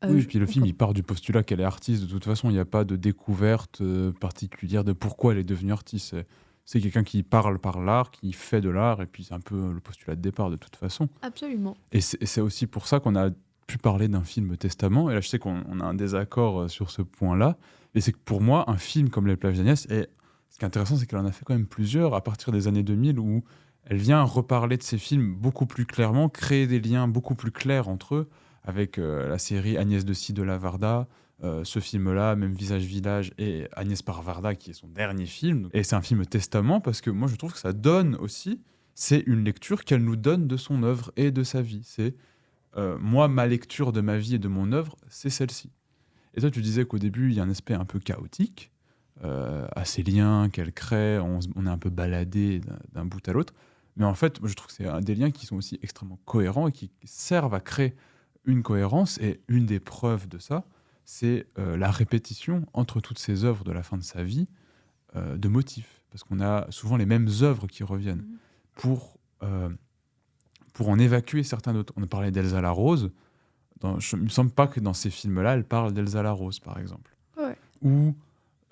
Oui, puis le film, il part du postulat qu'elle est artiste. De toute façon, il n'y a pas de découverte particulière de pourquoi elle est devenue artiste. C'est quelqu'un qui parle par l'art, qui fait de l'art, et puis c'est un peu le postulat de départ de toute façon. Absolument. Et c'est aussi pour ça qu'on a pu parler d'un film testament. Et là, je sais qu'on a un désaccord sur ce point-là. Mais c'est que pour moi, un film comme Les plages d'Agnès, et ce qui est intéressant, c'est qu'elle en a fait quand même plusieurs à partir des années 2000 où elle vient reparler de ses films beaucoup plus clairement, créer des liens beaucoup plus clairs entre eux, avec la série Agnès de Scie de la Varda, ce film-là, même Visage Village, et Agnès par Varda, qui est son dernier film. Et c'est un film testament parce que moi, je trouve que ça donne aussi, c'est une lecture qu'elle nous donne de son œuvre et de sa vie. C'est moi, ma lecture de ma vie et de mon œuvre, c'est celle-ci. Et toi, tu disais qu'au début, il y a un aspect un peu chaotique à ces liens qu'elle crée, on est un peu baladé d'un bout à l'autre. Mais en fait, je trouve que c'est des liens qui sont aussi extrêmement cohérents et qui servent à créer une cohérence. Et une des preuves de ça, c'est la répétition entre toutes ces œuvres de la fin de sa vie de motifs. Parce qu'on a souvent les mêmes œuvres qui reviennent pour en évacuer certains d'autres. On a parlé d'Elsa Larose. Il ne me semble pas que dans ces films-là, elle parle d'Elsa Larose, par exemple. Ouais. Ou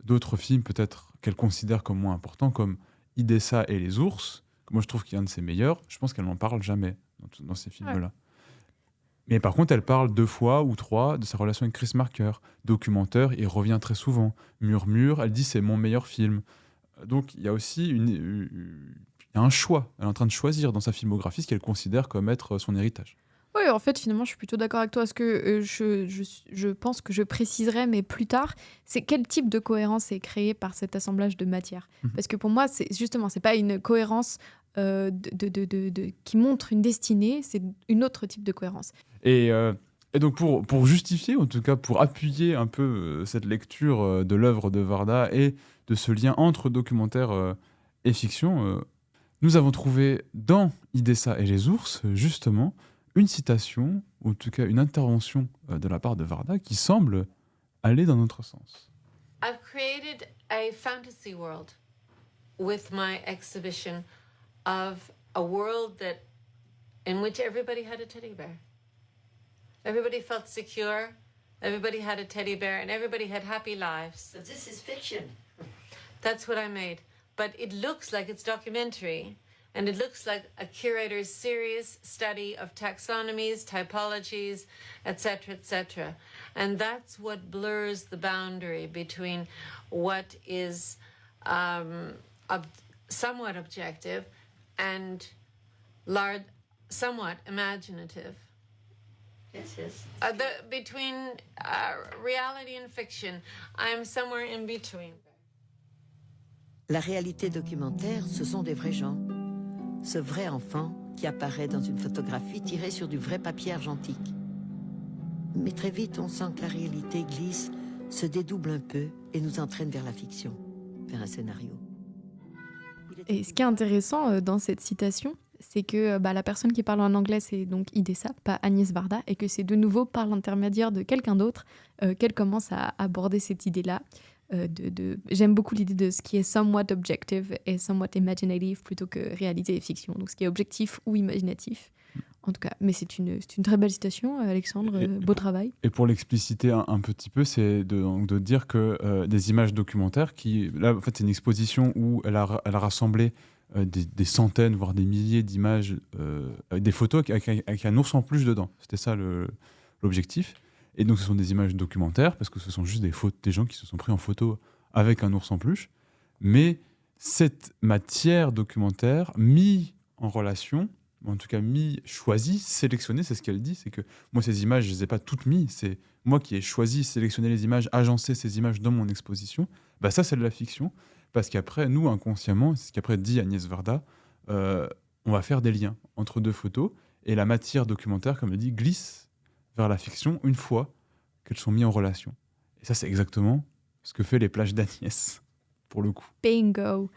d'autres films, peut-être, qu'elle considère comme moins importants, comme Idessa et les ours, que moi je trouve qu'il est un de ses meilleurs. Je pense qu'elle n'en parle jamais dans ces films-là. Mais par contre, elle parle 2 fois ou 3 de sa relation avec Chris Marker. Documentaire, il revient très souvent. Murmure, elle dit c'est mon meilleur film. Donc il y a aussi il y a un choix. Elle est en train de choisir dans sa filmographie ce qu'elle considère comme être son héritage. Oui, en fait, finalement, je suis plutôt d'accord avec toi. Ce que je pense que je préciserai, mais plus tard, c'est quel type de cohérence est créé par cet assemblage de matières. Parce que pour moi, c'est pas une cohérence qui montre une destinée, c'est une autre type de cohérence. Et donc pour justifier, en tout cas pour appuyer un peu cette lecture de l'œuvre de Varda et de ce lien entre documentaire et fiction, nous avons trouvé dans Idessa et les ours, justement, une citation, ou en tout cas une intervention de la part de Varda qui semble aller dans notre sens. I've created a fantasy world with my exhibition of a world in which everybody had a teddy bear. Everybody felt secure, everybody had a teddy bear, and everybody had happy lives. But this is fiction. That's what I made. But it looks like it's documentary, and it looks like a curator's serious study of taxonomies, typologies, etc., etc. And that's what blurs the boundary between what is somewhat objective and somewhat imaginative. Yes, yes. Between reality and fiction, I'm somewhere in between. La réalité documentaire, ce sont des vrais gens. Ce vrai enfant qui apparaît dans une photographie tirée sur du vrai papier argentique. Mais très vite, on sent que la réalité glisse, se dédouble un peu et nous entraîne vers la fiction, vers un scénario. Et ce qui est intéressant dans cette citation, c'est que la personne qui parle en anglais, c'est donc Idessa, pas Agnès Varda, et que c'est de nouveau par l'intermédiaire de quelqu'un d'autre qu'elle commence à aborder cette idée-là. J'aime beaucoup l'idée de ce qui est somewhat objective et somewhat imaginative plutôt que réalité et fiction. Donc ce qui est objectif ou imaginatif. En tout cas, mais c'est une très belle citation, Alexandre. Beau travail. Et pour l'expliciter un petit peu, c'est de dire que des images documentaires qui... Là, en fait, c'est une exposition où elle a rassemblé des centaines, voire des milliers d'images, avec des photos avec un ours en peluche dedans. C'était ça l'objectif. Et donc, ce sont des images documentaires, parce que ce sont juste des gens qui se sont pris en photo avec un ours en peluche. Mais cette matière documentaire, mise en relation, en tout cas choisie, sélectionnée, c'est ce qu'elle dit, c'est que moi, ces images, je ne les ai pas toutes mises, c'est moi qui ai choisi, sélectionné les images, agencé ces images dans mon exposition. Ça, c'est de la fiction, parce qu'après, nous, inconsciemment, c'est ce qu'après dit Agnès Varda, on va faire des liens entre deux photos, et la matière documentaire, comme elle dit, glisse vers la fiction une fois qu'elles sont mises en relation. Et ça, c'est exactement ce que fait les plages d'Agnès, pour le coup. Bingo.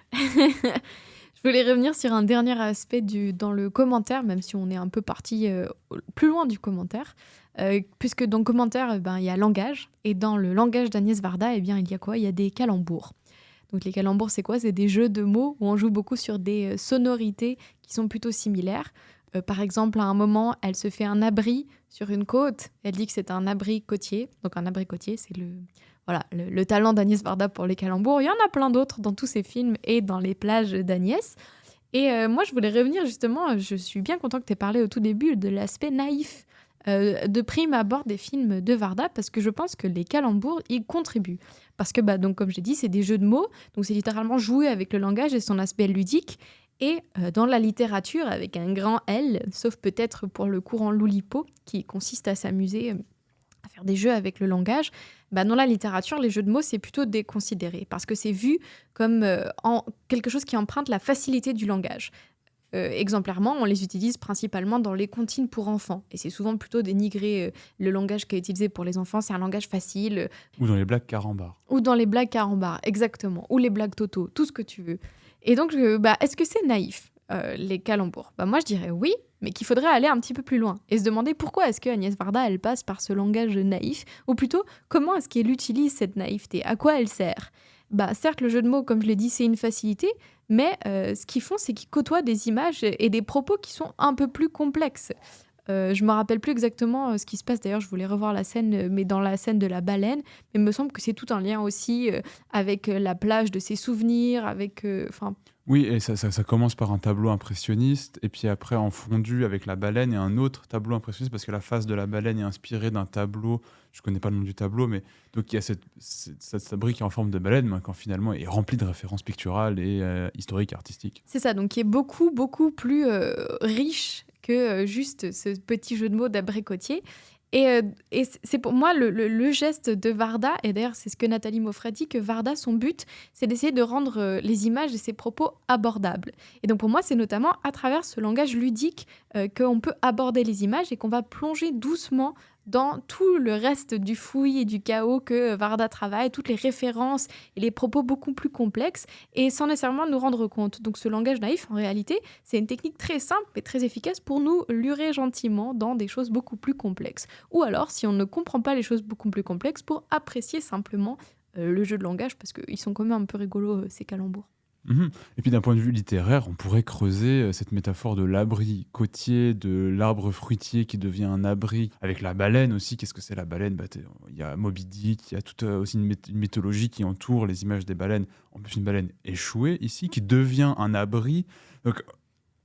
Je voulais revenir sur un dernier aspect dans le commentaire, même si on est un peu parti plus loin du commentaire, puisque dans le commentaire, il y a langage, et dans le langage d'Agnès Varda, il y a quoi ? Il y a des calembours. Donc les calembours, c'est quoi ? C'est des jeux de mots où on joue beaucoup sur des sonorités qui sont plutôt similaires. Par exemple, à un moment, elle se fait un abri sur une côte. Elle dit que c'est un abri côtier. Donc un abri côtier, c'est le talent d'Agnès Varda pour les calembours. Il y en a plein d'autres dans tous ces films et dans les plages d'Agnès. Et moi, je voulais revenir justement, je suis bien content que tu aies parlé au tout début de l'aspect naïf de prime abord des films de Varda, parce que je pense que les calembours y contribuent. Parce que, donc, comme j'ai dit, c'est des jeux de mots, donc c'est littéralement jouer avec le langage et son aspect ludique. Et dans la littérature, avec un grand L, sauf peut-être pour le courant Loulipo, qui consiste à s'amuser à faire des jeux avec le langage, dans la littérature, les jeux de mots, c'est plutôt déconsidéré, parce que c'est vu comme quelque chose qui emprunte la facilité du langage. Exemplairement, on les utilise principalement dans les comptines pour enfants, et c'est souvent plutôt dénigrer le langage qui est utilisé pour les enfants, c'est un langage facile. Ou dans les blagues carambar. Ou dans les blagues carambar, exactement, ou les blagues toto, tout ce que tu veux. Et donc, est-ce que c'est naïf, les calembours ? Moi, je dirais oui, mais qu'il faudrait aller un petit peu plus loin et se demander pourquoi est-ce que Agnès Varda, elle passe par ce langage naïf, ou plutôt, comment est-ce qu'elle utilise cette naïveté ? À quoi elle sert ? Certes, le jeu de mots, comme je l'ai dit, c'est une facilité, mais ce qu'ils font, c'est qu'ils côtoient des images et des propos qui sont un peu plus complexes. Je me rappelle plus exactement ce qui se passe. D'ailleurs, je voulais revoir la scène, mais dans la scène de la baleine. Mais il me semble que c'est tout un lien aussi avec la plage de ses souvenirs, avec... Oui, et ça commence par un tableau impressionniste, et puis après, en fondu avec la baleine, et un autre tableau impressionniste, parce que la face de la baleine est inspirée d'un tableau, je connais pas le nom du tableau, mais donc il y a cette brique qui est en forme de baleine, mais quand finalement est remplie de références picturales et historiques, artistiques. C'est ça, donc qui est beaucoup, beaucoup plus riche que juste ce petit jeu de mots d'abricotier. Et c'est pour moi le geste de Varda, et d'ailleurs c'est ce que Nathalie Moffret dit, que Varda, son but, c'est d'essayer de rendre les images et ses propos abordables. Et donc pour moi, c'est notamment à travers ce langage ludique qu'on peut aborder les images et qu'on va plonger doucement dans tout le reste du fouillis et du chaos que Varda travaille, toutes les références et les propos beaucoup plus complexes, et sans nécessairement nous rendre compte. Donc ce langage naïf, en réalité, c'est une technique très simple et très efficace pour nous lurer gentiment dans des choses beaucoup plus complexes. Ou alors, si on ne comprend pas les choses beaucoup plus complexes, pour apprécier simplement le jeu de langage, parce qu'ils sont quand même un peu rigolos, ces calembours. Et puis d'un point de vue littéraire, on pourrait creuser cette métaphore de l'abri côtier, de l'arbre fruitier qui devient un abri, avec la baleine aussi. Qu'est-ce que c'est la baleine ? Il y a Moby Dick, il y a toute aussi une mythologie qui entoure les images des baleines. En plus, une baleine échouée ici, qui devient un abri. Donc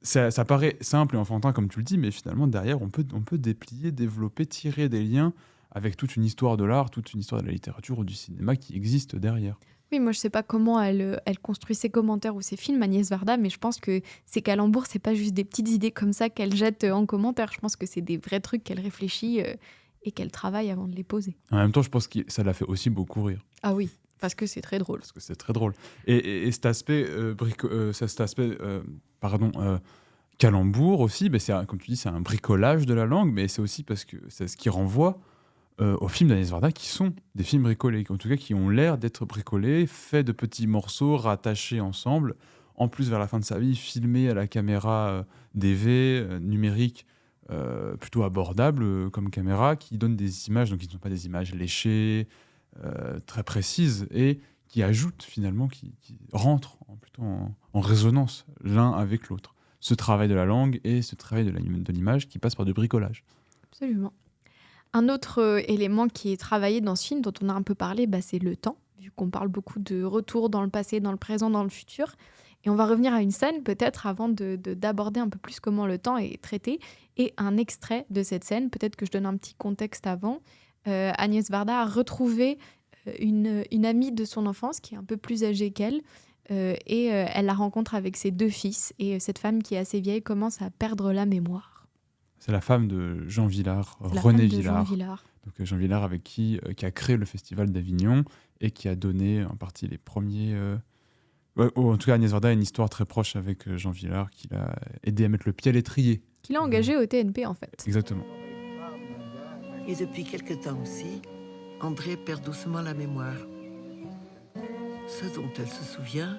ça paraît simple et enfantin comme tu le dis, mais finalement derrière on peut déplier, développer, tirer des liens avec toute une histoire de l'art, toute une histoire de la littérature ou du cinéma qui existe derrière. Oui, moi je sais pas comment elle construit ses commentaires ou ses films, Agnès Varda, mais je pense que ces calembours, c'est pas juste des petites idées comme ça qu'elle jette en commentaire. Je pense que c'est des vrais trucs qu'elle réfléchit et qu'elle travaille avant de les poser. En même temps, je pense que ça la fait aussi beaucoup rire. Ah oui, parce que c'est très drôle. Parce que c'est très drôle. Et cet aspect, calembour aussi, comme tu dis, c'est un bricolage de la langue, mais c'est aussi parce que c'est ce qui renvoie aux films d'Agnès Varda qui sont des films bricolés, en tout cas qui ont l'air d'être bricolés, faits de petits morceaux rattachés ensemble en plus vers la fin de sa vie, filmer à la caméra DV, numérique, plutôt abordable comme caméra, qui donne des images, donc qui ne sont pas des images léchées, très précises, et qui ajoutent finalement, qui rentrent plutôt en résonance l'un avec l'autre. Ce travail de la langue et ce travail de l'image qui passe par du bricolage. Absolument. Un autre élément qui est travaillé dans ce film, dont on a un peu parlé, c'est le temps, vu qu'on parle beaucoup de retour dans le passé, dans le présent, dans le futur. Et on va revenir à une scène, peut-être, avant d'aborder un peu plus comment le temps est traité. Et un extrait de cette scène, peut-être que je donne un petit contexte avant. Agnès Varda a retrouvé une amie de son enfance qui est un peu plus âgée qu'elle. Et elle la rencontre avec ses 2 fils. Et cette femme qui est assez vieille commence à perdre la mémoire. C'est la femme de Jean Villard, C'est la René femme de Villard. Jean Villard. Donc Jean Villard avec qui a créé le Festival d'Avignon et qui a donné en partie les premiers... en tout cas, Agnès Varda a une histoire très proche avec Jean Villard qui l'a aidé à mettre le pied à l'étrier. Qu'il a engagé au TNP, en fait. Exactement. Et depuis quelque temps aussi, André perd doucement la mémoire. Ce dont elle se souvient,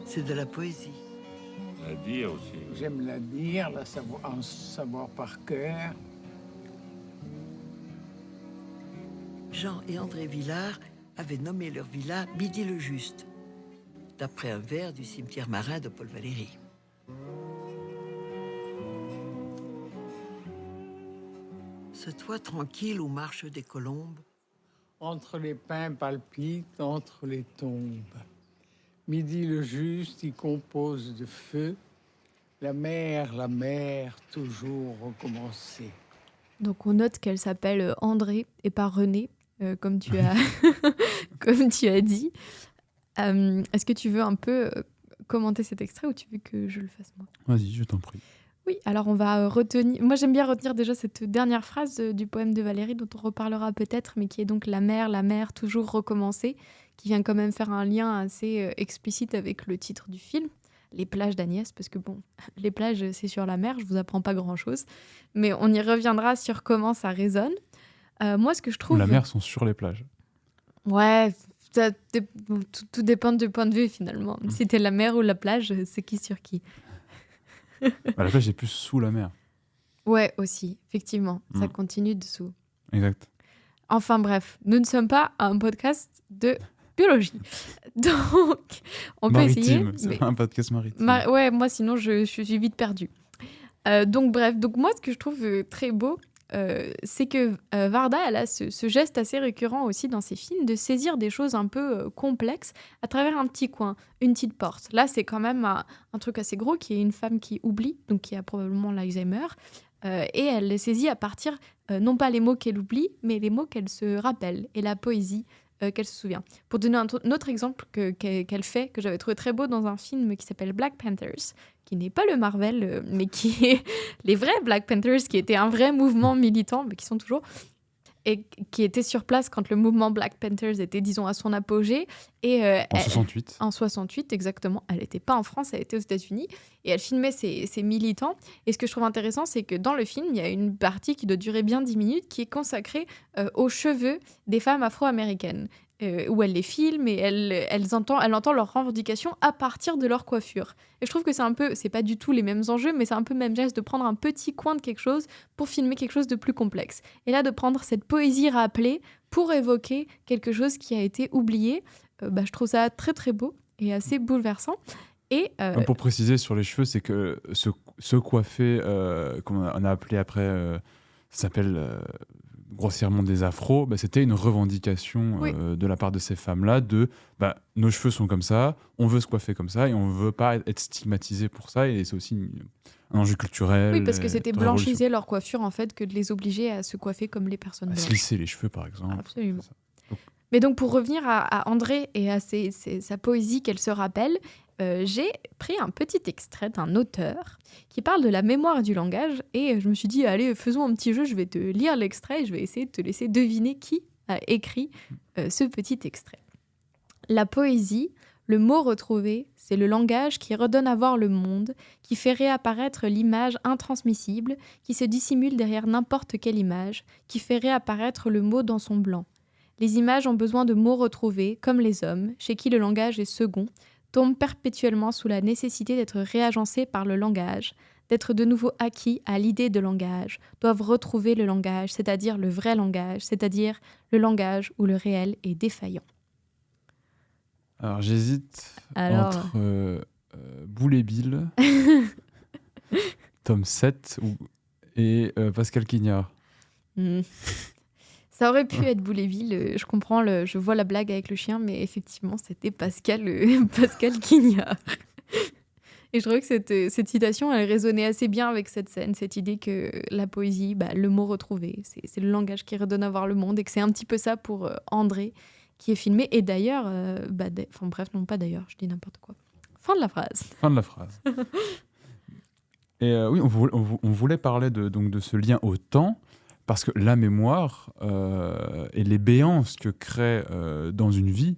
c'est de la poésie. La dire aussi. J'aime la dire, en savoir par cœur. Jean et André Villard avaient nommé leur villa Midi-le-Juste, d'après un vers du cimetière marin de Paul Valéry. Ce toit tranquille où marchent des colombes, Entre les pins palpitent, entre les tombes. Midi le juste y compose de feu. La mer, toujours recommencer. Donc on note qu'elle s'appelle André et pas René, comme tu as, comme tu as dit. Est-ce que tu veux un peu commenter cet extrait ou tu veux que je le fasse moi ? Vas-y, je t'en prie. Oui, alors on va retenir... Moi j'aime bien retenir déjà cette dernière phrase du poème de Valéry dont on reparlera peut-être, mais qui est donc la mer, toujours recommencer, qui vient quand même faire un lien assez explicite avec le titre du film. Les plages d'Agnès, parce que bon, les plages, c'est sur la mer, je vous apprends pas grand-chose. Mais on y reviendra sur comment ça résonne. Moi, ce que je trouve... La mer sont sur les plages. Ouais, tout dépend du point de vue, finalement. Si t'es la mer ou la plage, c'est qui sur qui. La plage est plus sous la mer. Ouais, aussi, effectivement. Ça continue dessous. Exact. Enfin bref, nous ne sommes pas un podcast de biologie. Donc, on peut essayer. Maritime, c'est pas un podcast maritime. Ouais, moi sinon je suis vite perdue. Donc bref, donc moi ce que je trouve très beau, c'est que Varda, elle a ce geste assez récurrent aussi dans ses films de saisir des choses un peu complexes à travers un petit coin, une petite porte. Là, c'est quand même un truc assez gros qui est une femme qui oublie, donc qui a probablement l'Alzheimer, et elle les saisit à partir, non pas les mots qu'elle oublie, mais les mots qu'elle se rappelle et la poésie qu'elle se souvient. Pour donner un autre exemple qu'elle fait, que j'avais trouvé très beau dans un film qui s'appelle Black Panthers, qui n'est pas le Marvel, mais qui est les vrais Black Panthers, qui était un vrai mouvement militant, mais qui sont toujours, et qui était sur place quand le mouvement Black Panthers était, disons, à son apogée. Et, en 68. En 68, exactement. Elle n'était pas en France, elle était aux États-Unis. Et elle filmait ses militants. Et ce que je trouve intéressant, c'est que dans le film, il y a une partie qui doit durer bien 10 minutes, qui est consacrée aux cheveux des femmes afro-américaines. Où elle les filme et elle entend leurs revendications à partir de leur coiffure. Et je trouve que c'est pas du tout les mêmes enjeux, mais c'est un peu le même geste de prendre un petit coin de quelque chose pour filmer quelque chose de plus complexe. Et là, de prendre cette poésie rappelée pour évoquer quelque chose qui a été oublié, je trouve ça très très beau et assez bouleversant. Et pour préciser sur les cheveux, c'est que se coiffer, comme on a appelé après, ça s'appelle... grossièrement des afros, c'était une revendication de la part de ces femmes-là de nos cheveux sont comme ça, on veut se coiffer comme ça et on veut pas être stigmatisé pour ça, et c'est aussi un enjeu culturel. Oui, parce que c'était blanchiser leur coiffure en fait que de les obliger à se coiffer comme les personnes blanches. À se lisser les cheveux par exemple. Absolument. Mais donc pour revenir à André et à sa poésie qu'elle se rappelle, j'ai pris un petit extrait d'un auteur qui parle de la mémoire et du langage, et je me suis dit, allez, faisons un petit jeu, je vais te lire l'extrait et je vais essayer de te laisser deviner qui a écrit ce petit extrait. La poésie, le mot retrouvé, c'est le langage qui redonne à voir le monde, qui fait réapparaître l'image intransmissible, qui se dissimule derrière n'importe quelle image, qui fait réapparaître le mot dans son blanc. Les images ont besoin de mots retrouvés, comme les hommes, chez qui le langage est second, tombent perpétuellement sous la nécessité d'être réagencés par le langage, d'être de nouveau acquis à l'idée de langage, doivent retrouver le langage, c'est-à-dire le vrai langage, c'est-à-dire le langage où le réel est défaillant. Alors j'hésite Alors- entre Boule et Bill, tome 7 et Pascal Quignard. Hmm. Ça aurait pu être Bouléville, je comprends, je vois la blague avec le chien, mais effectivement, c'était Pascal, Pascal Quignard. Et je trouvais que cette citation, elle résonnait assez bien avec cette scène, cette idée que la poésie, le mot retrouvé, c'est le langage qui redonne à voir le monde, et que c'est un petit peu ça pour André, qui est filmé. Et d'ailleurs, non pas d'ailleurs, je dis n'importe quoi. Fin de la phrase. Fin de la phrase. Et oui, on voulait parler donc de ce lien au temps, parce que la mémoire et les béances que crée dans une vie,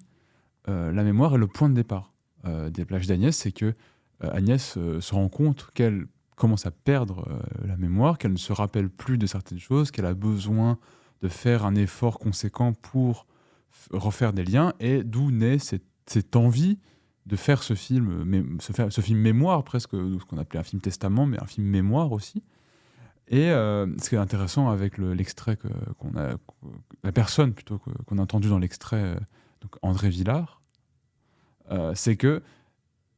la mémoire est le point de départ des plages d'Agnès. C'est que Agnès se rend compte qu'elle commence à perdre la mémoire, qu'elle ne se rappelle plus de certaines choses, qu'elle a besoin de faire un effort conséquent pour refaire des liens, et d'où naît cette envie de faire ce film, ce film mémoire, presque ce qu'on appelait un film testament, mais un film mémoire aussi. Et ce qui est intéressant avec l'extrait la personne plutôt qu'on a entendu dans l'extrait, donc André Villard, c'est que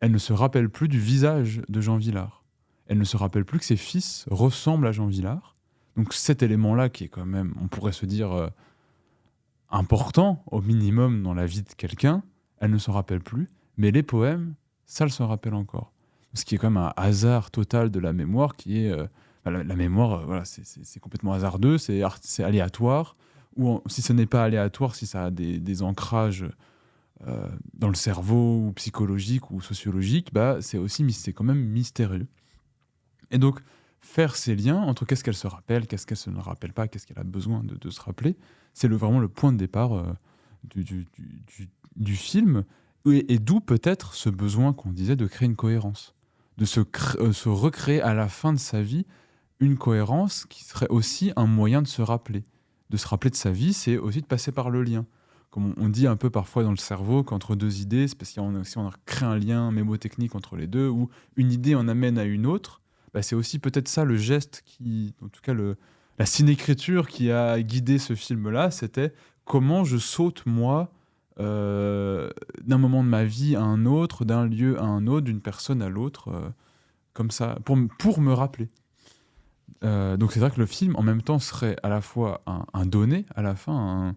elle ne se rappelle plus du visage de Jean Vilar. Elle ne se rappelle plus que ses fils ressemblent à Jean Vilar. Donc cet élément-là, qui est quand même, on pourrait se dire, important au minimum dans la vie de quelqu'un, elle ne se rappelle plus. Mais les poèmes, ça elle se rappelle encore. Ce qui est quand même un hasard total de la mémoire, qui est... la mémoire, voilà, c'est complètement hasardeux, c'est aléatoire. Ou si ce n'est pas aléatoire, si ça a des ancrages dans le cerveau, ou psychologique ou sociologique, c'est quand même mystérieux. Et donc, faire ces liens entre qu'est-ce qu'elle se rappelle, qu'est-ce qu'elle ne rappelle pas, qu'est-ce qu'elle a besoin de se rappeler, c'est vraiment le point de départ du film, et d'où peut-être ce besoin qu'on disait de créer une cohérence, de se recréer à la fin de sa vie une cohérence qui serait aussi un moyen de se rappeler. De se rappeler de sa vie, c'est aussi de passer par le lien. Comme on dit un peu parfois dans le cerveau qu'entre deux idées, c'est parce qu'on a créé un lien mémotechnique entre les deux, ou une idée en amène à une autre, c'est aussi peut-être ça le geste en tout cas la cinécriture qui a guidé ce film-là, c'était comment je saute moi d'un moment de ma vie à un autre, d'un lieu à un autre, d'une personne à l'autre, comme ça, pour me rappeler. Donc c'est vrai que le film, en même temps, serait à la fois un donné, à la fin,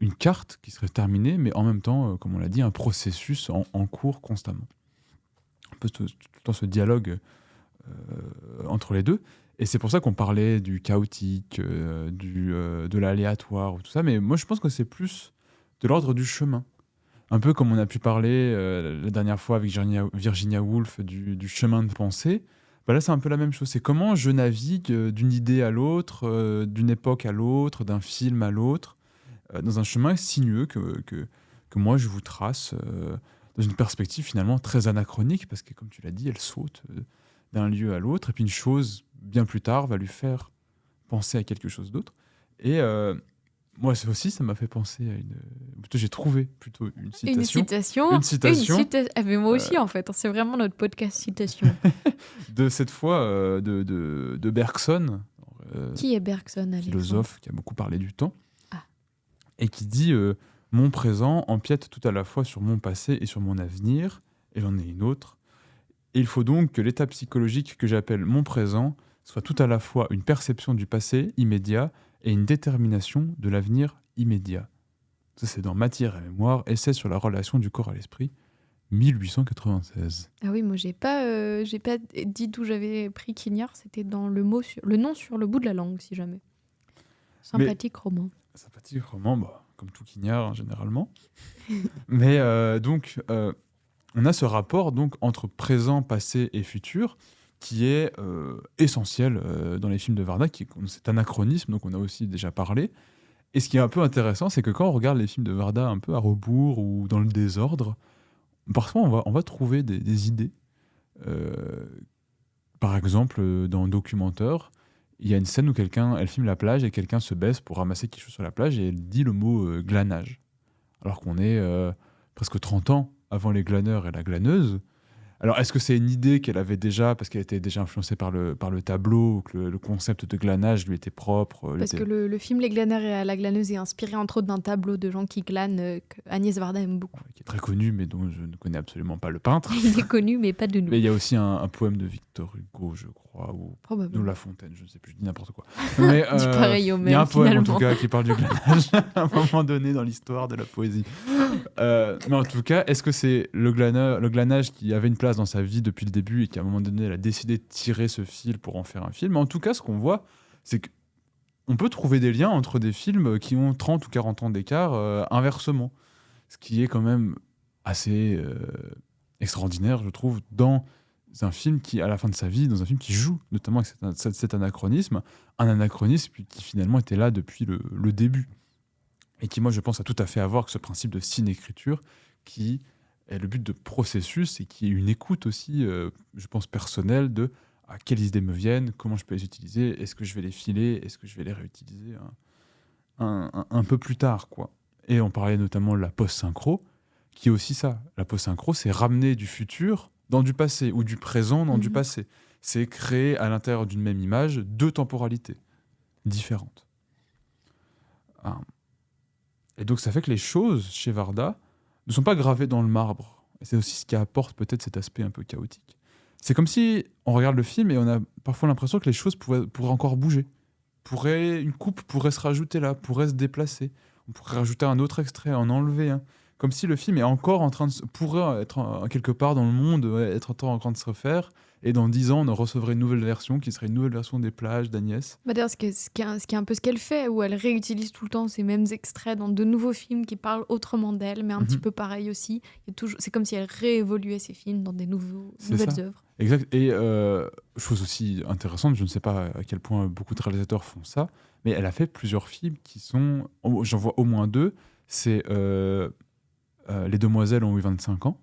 une carte qui serait terminée, mais en même temps, comme on l'a dit, un processus en cours constamment. Un peu tout le temps ce dialogue entre les deux. Et c'est pour ça qu'on parlait du chaotique, de l'aléatoire, tout ça. Mais moi, je pense que c'est plus de l'ordre du chemin. Un peu comme on a pu parler la dernière fois avec Virginia Woolf du chemin de pensée. Là, c'est un peu la même chose. C'est comment je navigue d'une idée à l'autre, d'une époque à l'autre, d'un film à l'autre, dans un chemin sinueux que moi, je vous trace dans une perspective finalement très anachronique, parce que, comme tu l'as dit, elle saute d'un lieu à l'autre, et puis une chose, bien plus tard, va lui faire penser à quelque chose d'autre. Et moi aussi, ça m'a fait penser à j'ai trouvé plutôt une citation. Une citation. Mais moi aussi, en fait. C'est vraiment notre podcast citation. De cette fois, de Bergson. Qui est Bergson, Alexandre ? Philosophe qui a beaucoup parlé du temps. Ah. Et qui dit mon présent empiète tout à la fois sur mon passé et sur mon avenir. Et j'en ai une autre. Et il faut donc que l'état psychologique que j'appelle mon présent soit tout à la fois une perception du passé immédiat et une détermination de l'avenir immédiat. Ça, c'est dans Matière et mémoire, essai sur la relation du corps à l'esprit, 1896. Ah oui, moi, j'ai pas dit d'où j'avais pris Quignard, c'était dans le nom sur le bout de la langue, si jamais. Sympathique roman. Sympathique roman, comme tout Quignard, généralement. Mais donc... on a ce rapport donc entre présent, passé et futur qui est essentiel dans les films de Varda, cet anachronisme, donc on a aussi déjà parlé. Et ce qui est un peu intéressant, c'est que quand on regarde les films de Varda un peu à rebours ou dans le désordre, parfois on va trouver des idées. Par exemple, dans Documentaire, il y a une scène où elle filme la plage et quelqu'un se baisse pour ramasser quelque chose sur la plage et elle dit le mot glanage. Alors qu'on est presque 30 ans avant les glaneurs et la glaneuse. Alors, est-ce que c'est une idée qu'elle avait déjà, parce qu'elle était déjà influencée par le tableau, ou que le concept de glanage lui était propre Parce que le film Les glaneurs et la glaneuse est inspiré entre autres d'un tableau de gens qui glanent que Agnès Varda aime beaucoup. qui est très connu, mais dont je ne connais absolument pas le peintre. Il est connu, mais pas de nous. Mais il y a aussi un poème de Victor Hugo, je crois, ou Probablement. de La Fontaine, je ne sais plus, je dis n'importe quoi. Mais, Du pareil au il y a un même, poème, en finalement. tout cas, qui parle du glanage à un moment donné dans l'histoire de la poésie. Mais en tout cas, est-ce que c'est le glanage qui avait une place dans sa vie depuis le début et qu'à un moment donné, elle a décidé de tirer ce fil pour en faire un film? Mais en tout cas, ce qu'on voit, c'est qu'on peut trouver des liens entre des films qui ont 30 ou 40 ans d'écart inversement. Ce qui est quand même assez extraordinaire, je trouve, dans un film qui, à la fin de sa vie, dans un film qui joue notamment avec cet anachronisme, un anachronisme qui finalement était là depuis le début. Et qui, moi, je pense, a tout à fait à voir avec ce principe de cinécriture qui est le but de processus et qui est une écoute aussi, je pense, personnelle de quelles idées me viennent, comment je peux les utiliser, est-ce que je vais les filer, est-ce que je vais les réutiliser un peu plus tard, quoi. Et on parlait notamment de la post-synchro, qui est aussi ça. La post-synchro, c'est ramener du futur dans du passé ou du présent dans du passé. C'est créer à l'intérieur d'une même image deux temporalités différentes. Et donc ça fait que les choses chez Varda ne sont pas gravées dans le marbre. Et c'est aussi ce qui apporte peut-être cet aspect un peu chaotique. C'est comme si on regarde le film et on a parfois l'impression que les choses pourraient encore bouger. Une coupe pourrait se rajouter là, pourrait se déplacer. On pourrait rajouter un autre extrait, en enlever un. Comme si le film est encore en train pourrait être quelque part dans le monde, être en train de se refaire. Et dans 10 ans, on en recevrait une nouvelle version qui serait une nouvelle version des plages d'Agnès. D'ailleurs, ce qui est un peu ce qu'elle fait, où elle réutilise tout le temps ces mêmes extraits dans de nouveaux films qui parlent autrement d'elle, mais un petit peu pareil aussi. C'est comme si elle réévoluait ses films dans des nouvelles œuvres. Exact. Et chose aussi intéressante, je ne sais pas à quel point beaucoup de réalisateurs font ça, mais elle a fait plusieurs films qui sont... J'en vois au moins 2. C'est Les Demoiselles ont eu 25 ans,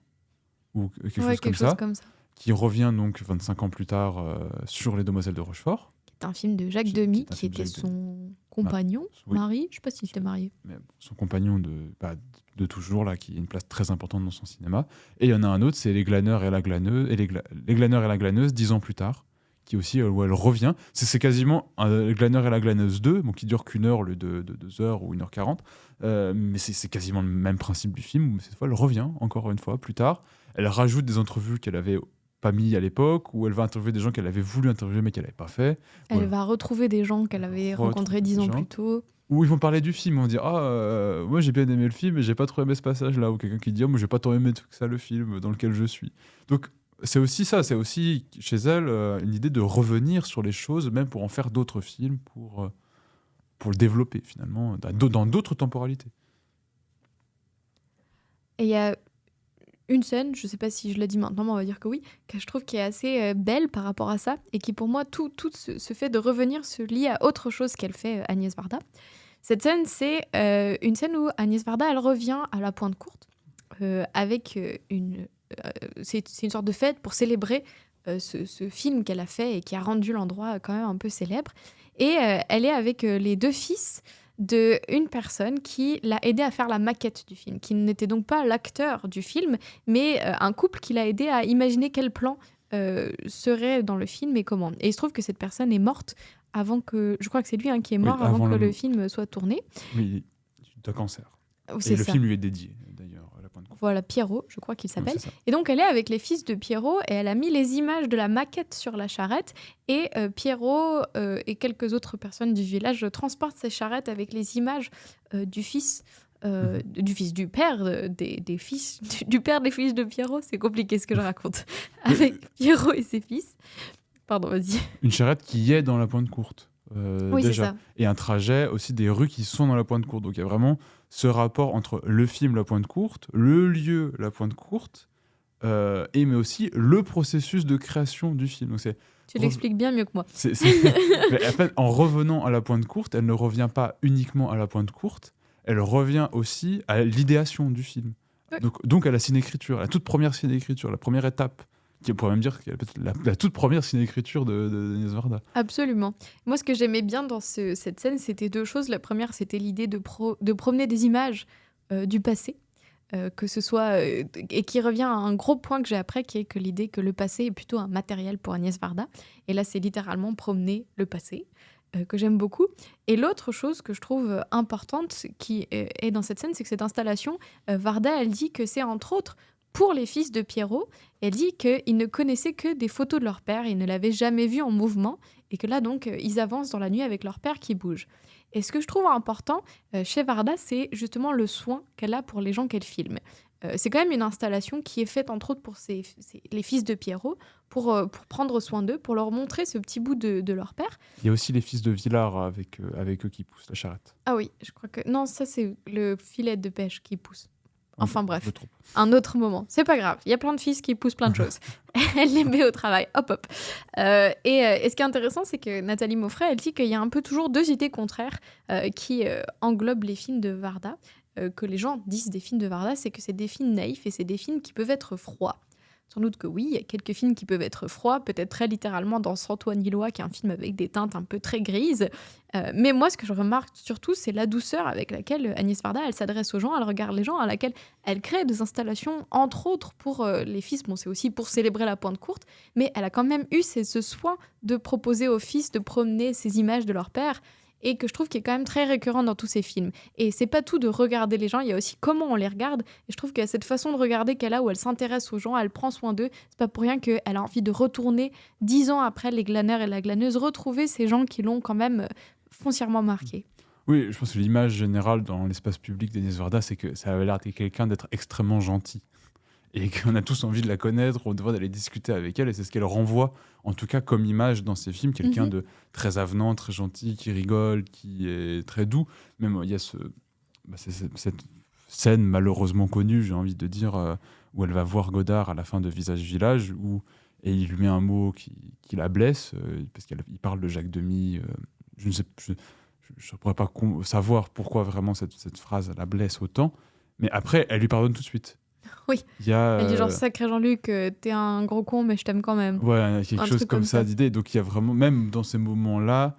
ou quelque chose comme ça. Qui revient donc 25 ans plus tard sur Les Demoiselles de Rochefort. C'est un film de Jacques Demy, qui était son compagnon, mari, je ne sais pas s'il était marié. Mais son compagnon de toujours, là, qui a une place très importante dans son cinéma. Et il y en a un autre, c'est Les Glaneurs et la glaneuse, Les Glaneurs et la glaneuse, 10 ans plus tard, qui aussi, où elle revient. C'est quasiment Les Glaneurs et la glaneuse 2, qui dure qu'une heure, le de 2 heures ou 1h40. Mais c'est quasiment le même principe du film, où cette fois, elle revient, encore une fois, plus tard. Elle rajoute des entrevues qu'elle avait pas mis à l'époque, où elle va interviewer des gens qu'elle avait voulu interviewer mais qu'elle n'avait pas fait. Elle va retrouver des gens qu'elle avait rencontrés 10 ans plus tôt. Où ils vont parler du film, ils vont dire moi j'ai bien aimé le film mais j'ai pas trop aimé ce passage-là, ou quelqu'un qui dit moi j'ai pas tant aimé que ça le film dans lequel je suis. Donc c'est aussi ça, c'est aussi chez elle une idée de revenir sur les choses, même pour en faire d'autres films, pour le développer finalement dans d'autres temporalités. Et il y a une scène, je ne sais pas si je l'ai dit maintenant, mais on va dire que oui, que je trouve qui est assez belle par rapport à ça, et qui pour moi, tout ce fait de revenir se lie à autre chose qu'elle fait, Agnès Varda. Cette scène, c'est une scène où Agnès Varda, elle revient à la Pointe Courte, avec c'est une sorte de fête pour célébrer ce film qu'elle a fait et qui a rendu l'endroit quand même un peu célèbre. Et elle est avec les 2 fils d'une personne qui l'a aidé à faire la maquette du film, qui n'était donc pas l'acteur du film, mais un couple qui l'a aidé à imaginer quel plan serait dans le film et comment. Et il se trouve que cette personne est morte avant que... Je crois que c'est lui qui est mort avant que le film soit tourné. Oui, d'un cancer. Et le film lui est dédié, d'ailleurs, à la Pointe Courte. Voilà, Pierrot, je crois qu'il s'appelle. Oui, et donc, elle est avec les fils de Pierrot et elle a mis les images de la maquette sur la charrette. Et Pierrot et quelques autres personnes du village transportent ces charrettes avec les images du père des fils, du père des fils de Pierrot. C'est compliqué ce que je raconte. Avec Pierrot et ses fils. Pardon, vas-y. Une charrette qui est dans la Pointe Courte. Oui, déjà. c'est ça. Et un trajet aussi des rues qui sont dans la Pointe Courte. Donc il y a vraiment ce rapport entre le film La Pointe Courte, le lieu La Pointe Courte, mais aussi le processus de création du film. Donc tu l'expliques bien mieux que moi. Mais en fait, en revenant à la Pointe Courte, elle ne revient pas uniquement à la Pointe Courte, elle revient aussi à l'idéation du film. Oui. Donc à la cinécriture, à la toute première cinécriture, la première étape. Qui pourrait même dire qu'elle est peut-être la toute première cinécriture d'Agnès Varda. Absolument. Moi, ce que j'aimais bien dans cette scène, c'était 2 choses. La première, c'était l'idée de promener des images du passé, que ce soit et qui revient à un gros point que j'ai après, qui est que l'idée que le passé est plutôt un matériel pour Agnès Varda. Et là, c'est littéralement promener le passé, que j'aime beaucoup. Et l'autre chose que je trouve importante qui est dans cette scène, c'est que cette installation, Varda, elle dit que c'est entre autres pour les fils de Pierrot. Elle dit qu'ils ne connaissaient que des photos de leur père, ils ne l'avaient jamais vu en mouvement, et que là, donc, ils avancent dans la nuit avec leur père qui bouge. Et ce que je trouve important chez Varda, c'est justement le soin qu'elle a pour les gens qu'elle filme. C'est quand même une installation qui est faite, entre autres, pour les fils de Pierrot, pour prendre soin d'eux, pour leur montrer ce petit bout de leur père. Il y a aussi les fils de Villard avec eux qui poussent la charrette. Ah oui, je crois que... Non, ça, c'est le filet de pêche qui pousse. Enfin bref, Je me trompe. un autre moment. C'est pas grave, il y a plein de fils qui poussent plein de choses. Elle les met au travail, hop hop. Et ce qui est intéressant, c'est que Nathalie Mauffret, elle dit qu'il y a un peu toujours deux idées contraires qui englobent les films de Varda. Que les gens disent des films de Varda, c'est que c'est des films naïfs et c'est des films qui peuvent être froids. Sans doute que oui, il y a quelques films qui peuvent être froids, peut-être très littéralement dans Antoine Illois, qui est un film avec des teintes un peu très grises. Mais moi, ce que je remarque surtout, c'est la douceur avec laquelle Agnès Varda, elle s'adresse aux gens, elle regarde les gens, à laquelle elle crée des installations, entre autres pour les fils. Bon, c'est aussi pour célébrer la pointe courte, mais elle a quand même eu ce soin de proposer aux fils de promener ces images de leur père, et que je trouve qui est quand même très récurrent dans tous ces films. Et c'est pas tout de regarder les gens, il y a aussi comment on les regarde. Et je trouve qu'il y a cette façon de regarder qu'elle a, où elle s'intéresse aux gens, elle prend soin d'eux. C'est pas pour rien qu'elle a envie de retourner 10 ans après les glaneurs et la glaneuse, retrouver ces gens qui l'ont quand même foncièrement marqué. Oui, je pense que l'image générale dans l'espace public d'Agnès Varda, c'est que ça avait l'air de quelqu'un d'être extrêmement gentil. Et qu'on a tous envie de la connaître, on devrait aller discuter avec elle, et c'est ce qu'elle renvoie, en tout cas comme image dans ses films, quelqu'un de très avenant, très gentil, qui rigole, qui est très doux. Même il y a cette scène malheureusement connue, j'ai envie de dire, où elle va voir Godard à la fin de Visage Village, et il lui met un mot qui la blesse, parce qu'il parle de Jacques Demy. Je ne pourrais pas savoir pourquoi vraiment cette phrase la blesse autant, mais après, elle lui pardonne tout de suite. Oui, elle dit genre sacré Jean-Luc, t'es un gros con mais je t'aime quand même. Ouais, il y a quelque chose comme ça d'idée. Donc il y a vraiment, même dans ces moments-là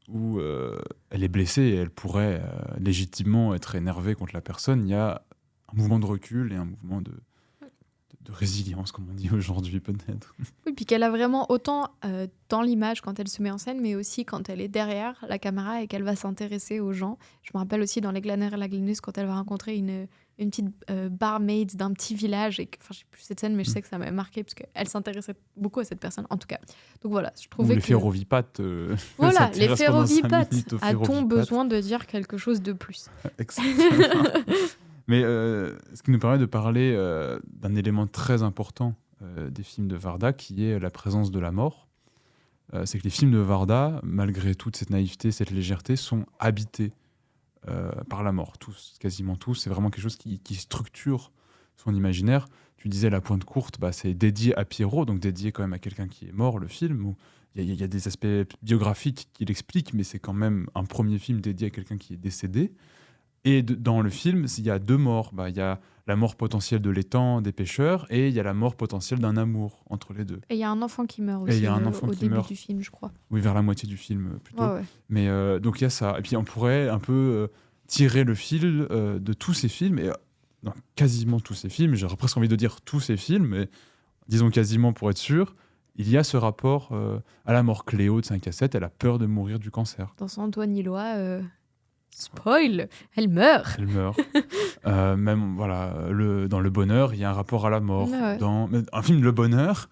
où elle est blessée et elle pourrait légitimement être énervée contre la personne, il y a un mouvement de recul et un mouvement de résilience, comme on dit aujourd'hui peut-être. Oui, puis qu'elle a vraiment autant dans l'image quand elle se met en scène, mais aussi quand elle est derrière la caméra et qu'elle va s'intéresser aux gens. Je me rappelle aussi dans Les Glaneurs et la glaneuse, quand elle va rencontrer une petite barmaid d'un petit village. Enfin, je sais plus cette scène, mais je sais que ça m'a marqué parce qu'elle s'intéressait beaucoup à cette personne, en tout cas. Donc voilà, je trouvais les ferrovipates. Voilà, les ferrovipates. A-t-on besoin de dire quelque chose de plus? Exactement. Mais ce qui nous permet de parler d'un élément très important des films de Varda, qui est la présence de la mort. C'est que les films de Varda, malgré toute cette naïveté, cette légèreté, sont habités par la mort. Tous, quasiment tous. C'est vraiment quelque chose qui structure son imaginaire. Tu disais La Pointe Courte, c'est dédié à Pierrot, donc dédié quand même à quelqu'un qui est mort, le film. Il y a des aspects biographiques qui l'expliquent, mais c'est quand même un premier film dédié à quelqu'un qui est décédé. Et dans le film, il y a deux morts. Il y a la mort potentielle de l'étang des pêcheurs et il y a la mort potentielle d'un amour entre les deux. Et il y a un enfant qui meurt aussi au début du film, je crois. Oui, vers la moitié du film plutôt. Ouais. Mais donc il y a ça. Et puis on pourrait un peu tirer le fil de tous ces films, et dans quasiment tous ces films, j'aurais presque envie de dire tous ces films, mais disons quasiment pour être sûr, il y a ce rapport à la mort. Cléo de 5 à 7, elle a peur de mourir du cancer. Dans Antoine Illois... Spoil, elle meurt. Elle meurt. Même voilà, dans Le Bonheur, il y a un rapport à la mort. Ouais. Dans un film Le Bonheur,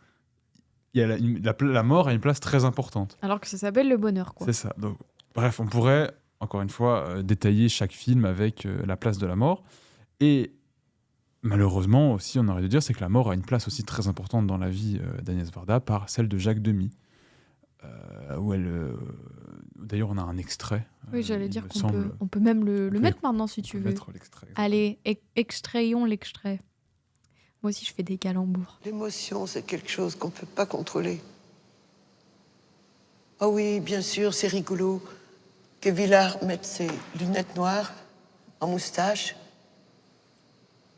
il y a la mort a une place très importante. Alors que ça s'appelle Le Bonheur, quoi. C'est ça. Donc, bref, on pourrait encore une fois détailler chaque film avec la place de la mort. Et malheureusement aussi, on aurait dû dire, c'est que la mort a une place aussi très importante dans la vie d'Agnès Varda par celle de Jacques Demy. Où elle, d'ailleurs, on a un extrait. Oui, j'allais dire qu'on peut même le mettre maintenant, si tu veux. Mettre l'extrait. Allez, extrayons l'extrait. Moi aussi, je fais des calembours. L'émotion, c'est quelque chose qu'on ne peut pas contrôler. Oh oui, bien sûr, c'est rigolo que Villard mette ses lunettes noires en moustache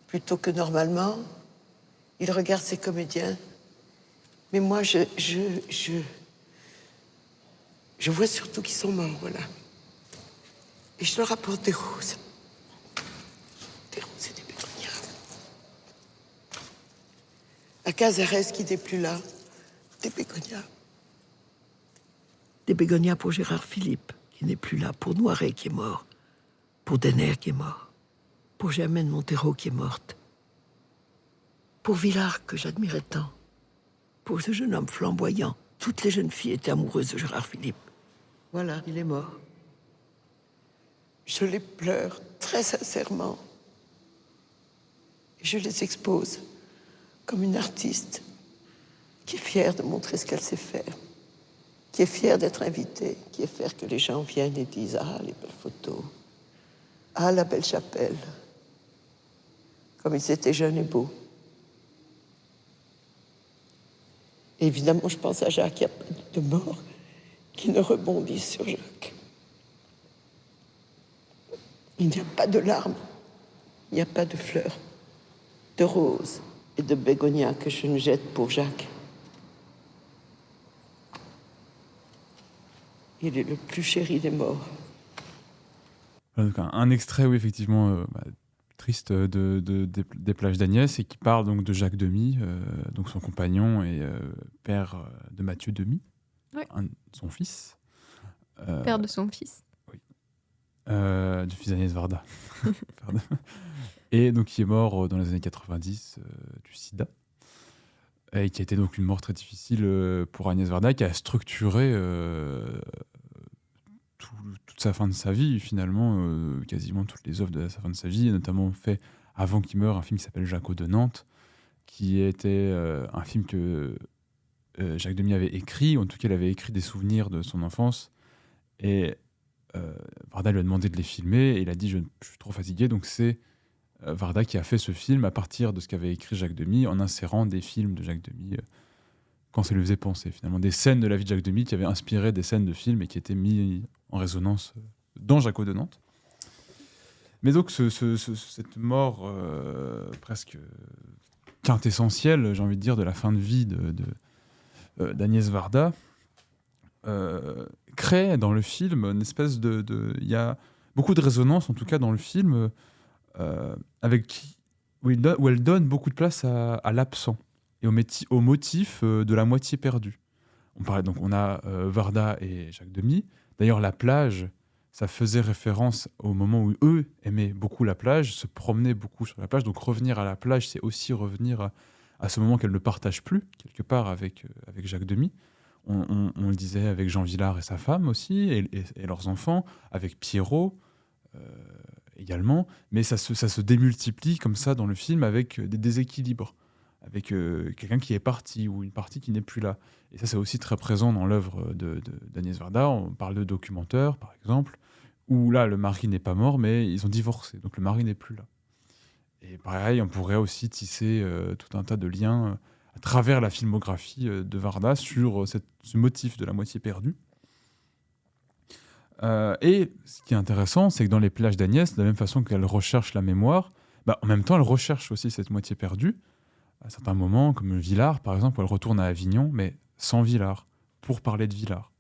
plutôt que normalement. Il regarde ses comédiens. Mais moi, je vois surtout qu'ils sont morts, voilà. Et je leur apporte des roses. Des roses et des pépinières. Cazares qui n'est plus là. Des bégonias. Des bégonias pour Gérard Philippe, qui n'est plus là. Pour Noiret, qui est mort. Pour Denner, qui est mort. Pour Germaine Montero, qui est morte. Pour Villard, que j'admirais tant. Pour ce jeune homme flamboyant. Toutes les jeunes filles étaient amoureuses de Gérard Philippe. Voilà, il est mort. Je les pleure très sincèrement. Et je les expose comme une artiste qui est fière de montrer ce qu'elle sait faire, qui est fière d'être invitée, qui est fière que les gens viennent et disent « Ah, les belles photos. Ah, la belle chapelle. » Comme ils étaient jeunes et beaux. Et évidemment, je pense à Jacques, il n'y a pas de mort qui ne rebondisse sur Jacques. Il n'y a pas de larmes, il n'y a pas de fleurs, de roses et de bégonias que je ne jette pour Jacques. Il est le plus chéri des morts. Donc, un extrait, oui, effectivement, triste des plages d'Agnès, et qui parle donc de Jacques Demy, donc son compagnon et père de Mathieu Demy, Oui. Son fils. Père de son fils. Du fils d'Agnès Varda. Pardon. Et donc qui est mort dans les années 90 du sida. Et qui a été donc une mort très difficile pour Agnès Varda, qui a structuré toute sa fin de sa vie, finalement, quasiment toutes les œuvres de sa fin de sa vie, et notamment fait, avant qu'il meure, un film qui s'appelle Jaco de Nantes, qui était un film que Jacques Demy avait écrit, en tout cas il avait écrit des souvenirs de son enfance, et Varda lui a demandé de les filmer, et il a dit je suis trop fatigué, donc c'est Varda qui a fait ce film à partir de ce qu'avait écrit Jacques Demy, en insérant des films de Jacques Demy quand ça lui faisait penser, finalement, des scènes de la vie de Jacques Demy qui avaient inspiré des scènes de films et qui étaient mis en résonance dans Jaco de Nantes. Mais donc cette mort presque quintessentielle, j'ai envie de dire, de la fin de vie d'Agnès Varda crée dans le film une espèce il y a beaucoup de résonance, en tout cas dans le film, où elle donne beaucoup de place à l'absent et au motif de la moitié perdue. On a Varda et Jacques Demy. D'ailleurs, la plage, ça faisait référence au moment où eux aimaient beaucoup la plage, se promenaient beaucoup sur la plage. Donc revenir à la plage, c'est aussi revenir à ce moment qu'elle ne partage plus, quelque part, avec Jacques Demy. On le disait avec Jean Vilar et sa femme aussi, et leurs enfants, avec Pierrot également. Mais ça se démultiplie comme ça dans le film avec des déséquilibres, avec quelqu'un qui est parti ou une partie qui n'est plus là. Et ça, c'est aussi très présent dans l'œuvre d'Agnès Varda. On parle de Documentaire, par exemple, où là, le mari n'est pas mort, mais ils ont divorcé, donc le mari n'est plus là. Et pareil, on pourrait aussi tisser tout un tas de liens à travers la filmographie de Varda sur ce motif de la moitié perdue. Et ce qui est intéressant, c'est que dans Les plages d'Agnès, de la même façon qu'elle recherche la mémoire, en même temps, elle recherche aussi cette moitié perdue. À certains moments, comme Villars, par exemple, où elle retourne à Avignon, mais sans Villars, pour parler de Villars.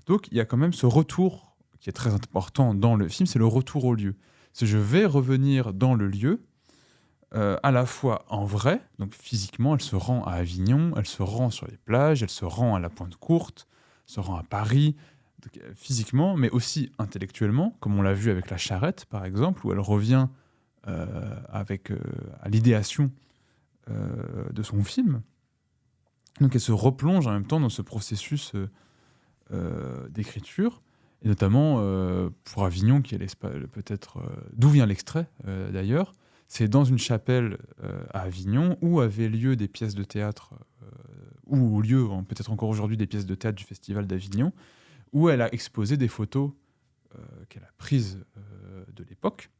Donc, il y a quand même ce retour qui est très important dans le film, c'est le retour au lieu. C'est je vais revenir dans le lieu, à la fois en vrai, donc physiquement, elle se rend à Avignon, elle se rend sur les plages, elle se rend à la Pointe Courte, elle se rend à Paris, donc, physiquement, mais aussi intellectuellement, comme on l'a vu avec La Charrette, par exemple, où elle revient à l'idéation de son film. Donc elle se replonge en même temps dans ce processus d'écriture, et notamment pour Avignon, qui est peut-être d'où vient l'extrait d'ailleurs. C'est dans une chapelle à Avignon où avaient lieu des pièces de théâtre, ou au lieu, peut-être encore aujourd'hui, des pièces de théâtre du Festival d'Avignon, où elle a exposé des photos qu'elle a prises de l'époque,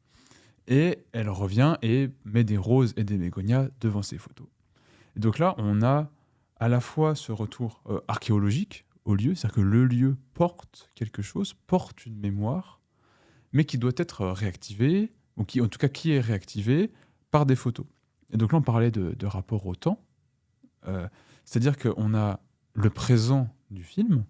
et elle revient et met des roses et des bégonias devant ces photos. Et donc là, on a à la fois ce retour archéologique au lieu, c'est-à-dire que le lieu porte quelque chose, porte une mémoire, mais qui doit être réactivé, ou en tout cas qui est réactivé par des photos. Et donc là, on parlait de rapport au temps, c'est-à-dire qu'on a le présent du film,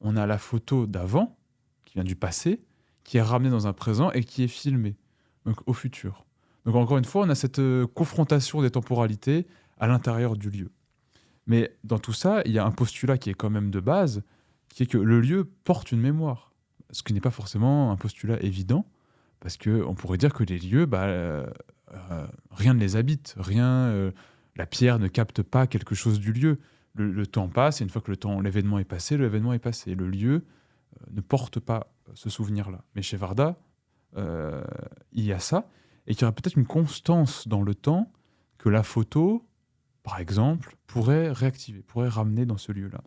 on a la photo d'avant, qui vient du passé, qui est ramenée dans un présent et qui est filmée, donc au futur. Donc encore une fois, on a cette confrontation des temporalités à l'intérieur du lieu. Mais dans tout ça, il y a un postulat qui est quand même de base, qui est que le lieu porte une mémoire. Ce qui n'est pas forcément un postulat évident, parce qu'on pourrait dire que les lieux, rien ne les habite, la pierre ne capte pas quelque chose du lieu. Le temps passe, et une fois que l'événement est passé, l'événement est passé. Le lieu ne porte pas ce souvenir-là. Mais chez Varda, il y a ça, et qu'il y aura peut-être une constance dans le temps que la photo, par exemple, pourrait réactiver, pourrait ramener dans ce lieu-là.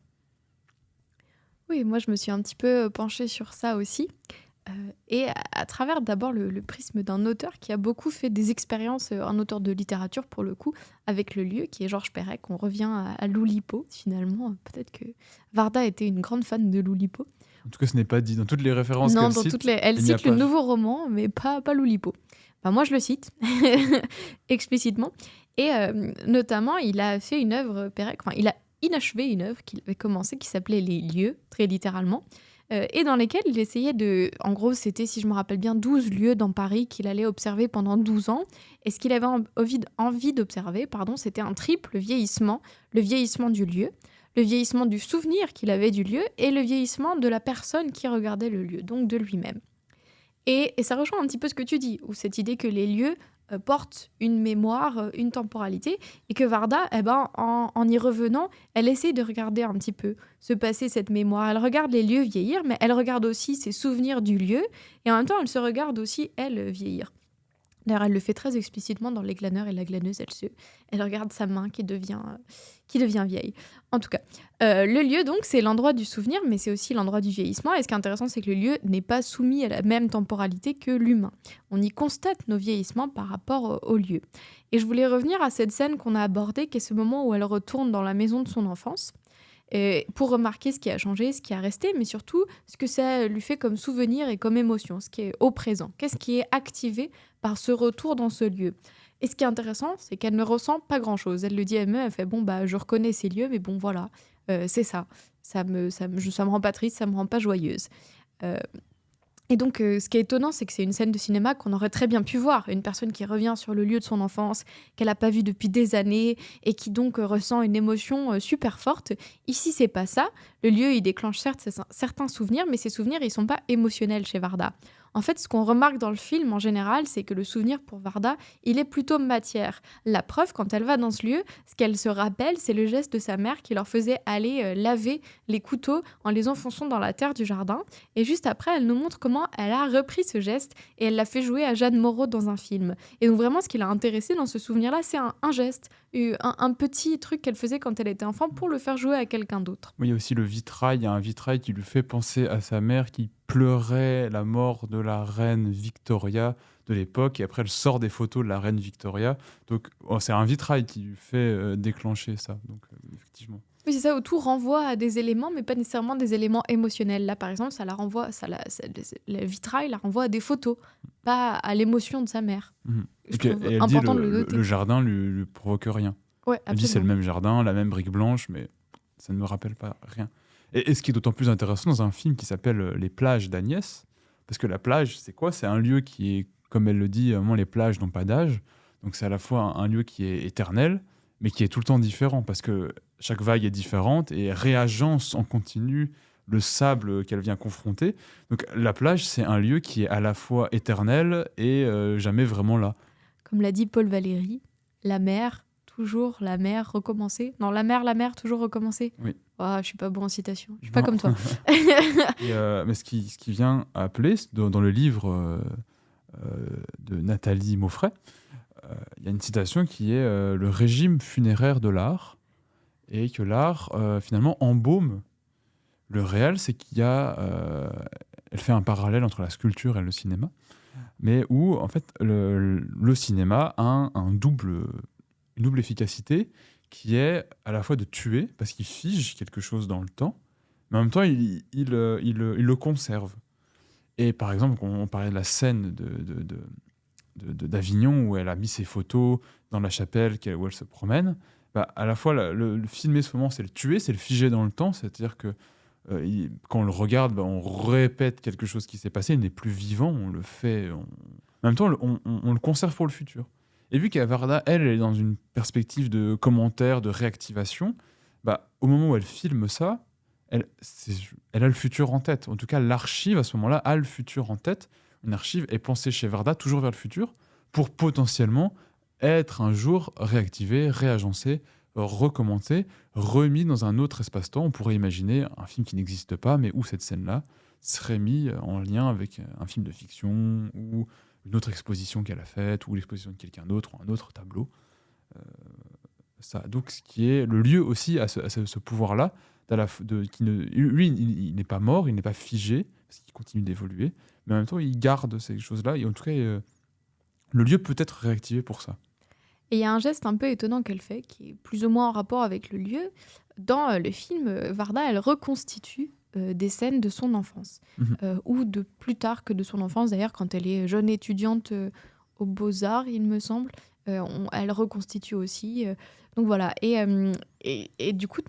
Oui, moi je me suis un petit peu penchée sur ça aussi. Et à travers d'abord le prisme d'un auteur qui a beaucoup fait des expériences, un auteur de littérature pour le coup, avec le lieu, qui est Georges Perec. On revient à l'Oulipo, finalement. Peut-être que Varda était une grande fan de l'Oulipo. En tout cas, ce n'est pas dit dans toutes les références Non, qu'elle dans cite. toutes les... elle il n'y a cite le pas- nouveau roman, mais pas l'Oulipo. Enfin, moi, je le cite explicitement. Et notamment, il a fait une œuvre, Perec, enfin, il a inachevé une œuvre qu'il avait commencée, qui s'appelait Les lieux, très littéralement, et dans lesquels il essayait de... En gros, c'était, si je me rappelle bien, 12 lieux dans Paris qu'il allait observer pendant 12 ans. Et ce qu'il avait envie d'observer, c'était un triple vieillissement. Le vieillissement du lieu, le vieillissement du souvenir qu'il avait du lieu, et le vieillissement de la personne qui regardait le lieu, donc de lui-même. Et ça rejoint un petit peu ce que tu dis, ou cette idée que les lieux portent une mémoire, une temporalité, et que Varda, en y revenant, elle essaie de regarder un petit peu se passer cette mémoire. Elle regarde les lieux vieillir, mais elle regarde aussi ses souvenirs du lieu, et en même temps, elle se regarde aussi, elle, vieillir. D'ailleurs, elle le fait très explicitement dans Les glaneurs et la glaneuse. Elle regarde sa main qui devient vieille. En tout cas, le lieu, donc, c'est l'endroit du souvenir, mais c'est aussi l'endroit du vieillissement. Et ce qui est intéressant, c'est que le lieu n'est pas soumis à la même temporalité que l'humain. On y constate nos vieillissements par rapport au lieu. Et je voulais revenir à cette scène qu'on a abordée, qui est ce moment où elle retourne dans la maison de son enfance. Et pour remarquer ce qui a changé, ce qui a resté, mais surtout ce que ça lui fait comme souvenir et comme émotion, ce qui est au présent. Qu'est-ce qui est activé par ce retour dans ce lieu? Et ce qui est intéressant, c'est qu'elle ne ressent pas grand-chose. Elle le dit elle-même, elle fait « Bon, je reconnais ces lieux, mais bon, voilà, c'est ça. Ça me rend pas triste, ça me rend pas joyeuse. » Et donc, ce qui est étonnant, c'est que c'est une scène de cinéma qu'on aurait très bien pu voir. Une personne qui revient sur le lieu de son enfance, qu'elle n'a pas vu depuis des années, et qui donc ressent une émotion super forte. Ici, c'est pas ça. Le lieu, il déclenche certes certains souvenirs, mais ces souvenirs, ils sont pas émotionnels chez Varda. En fait, ce qu'on remarque dans le film, en général, c'est que le souvenir pour Varda, il est plutôt matière. La preuve, quand elle va dans ce lieu, ce qu'elle se rappelle, c'est le geste de sa mère qui leur faisait aller laver les couteaux en les enfonçant dans la terre du jardin. Et juste après, elle nous montre comment elle a repris ce geste et elle l'a fait jouer à Jeanne Moreau dans un film. Et donc vraiment, ce qui l'a intéressé dans ce souvenir-là, c'est un geste, un petit truc qu'elle faisait quand elle était enfant pour le faire jouer à quelqu'un d'autre. Oui, il y a aussi le vitrail. Il y a un vitrail qui lui fait penser à sa mère qui pleurait la mort de la reine Victoria de l'époque. Et après, elle sort des photos de la reine Victoria. Donc, c'est un vitrail qui lui fait déclencher ça. Donc, effectivement. Oui, c'est ça, où tout renvoie à des éléments, mais pas nécessairement des éléments émotionnels. Là, par exemple, le vitrail la renvoie à des photos, pas à l'émotion de sa mère. Je trouve Et elle important dit de le noter. le jardin lui provoque rien. Ouais, Elle dit c'est le absolument. même jardin, la même brique blanche, mais ça ne me rappelle pas rien. Et ce qui est d'autant plus intéressant dans un film qui s'appelle Les plages d'Agnès, parce que la plage, c'est quoi? C'est un lieu qui est, comme elle le dit, les plages n'ont pas d'âge. Donc c'est à la fois un lieu qui est éternel, mais qui est tout le temps différent, parce que chaque vague est différente et réagence en continu le sable qu'elle vient confronter. Donc la plage, c'est un lieu qui est à la fois éternel et jamais vraiment là. Comme l'a dit Paul Valéry, la mer, toujours la mer, recommencer. Non, la mer, toujours recommencer. Oui. Oh, je suis pas bon en citation. Je suis pas Non. comme toi. Mais ce qui vient appeler, dans le livre de Nathalie Mauffret, il y a une citation qui est le régime funéraire de l'art, et que l'art, finalement, embaume le réel. C'est qu'il y a... elle fait un parallèle entre la sculpture et le cinéma, mais où, en fait, le cinéma a une double efficacité, qui est à la fois de tuer, parce qu'il fige quelque chose dans le temps, mais en même temps, il le conserve. Et par exemple, on parlait de la scène d'Avignon, où elle a mis ses photos dans la chapelle où elle se promène. À la fois, le filmer ce moment, c'est le tuer, c'est le figer dans le temps, c'est-à-dire que quand on le regarde, on répète quelque chose qui s'est passé, il n'est plus vivant, on le fait... En même temps, on le conserve pour le futur. Et vu qu'Avarda, elle est dans une perspective de commentaire, de réactivation, au moment où elle filme ça, elle a le futur en tête. En tout cas, l'archive, à ce moment-là, a le futur en tête. Une archive est pensée chez Varda, toujours vers le futur, pour potentiellement être un jour réactivée, réagencée, recommentée, remis dans un autre espace-temps. On pourrait imaginer un film qui n'existe pas, mais où cette scène-là serait mise en lien avec un film de fiction ou une autre exposition qu'elle a faite, ou l'exposition de quelqu'un d'autre, ou un autre tableau. Ça. Donc, ce qui est le lieu aussi à ce pouvoir-là, lui, il n'est pas mort, il n'est pas figé, parce qu'il continue d'évoluer, mais en même temps, il garde ces choses-là, et en tout cas, le lieu peut être réactivé pour ça. Et il y a un geste un peu étonnant qu'elle fait, qui est plus ou moins en rapport avec le lieu. Dans le film, Varda, elle reconstitue des scènes de son enfance, ou de plus tard que de son enfance, d'ailleurs, quand elle est jeune étudiante aux Beaux-Arts, il me semble. Elle reconstitue aussi. Donc voilà. Et du coup,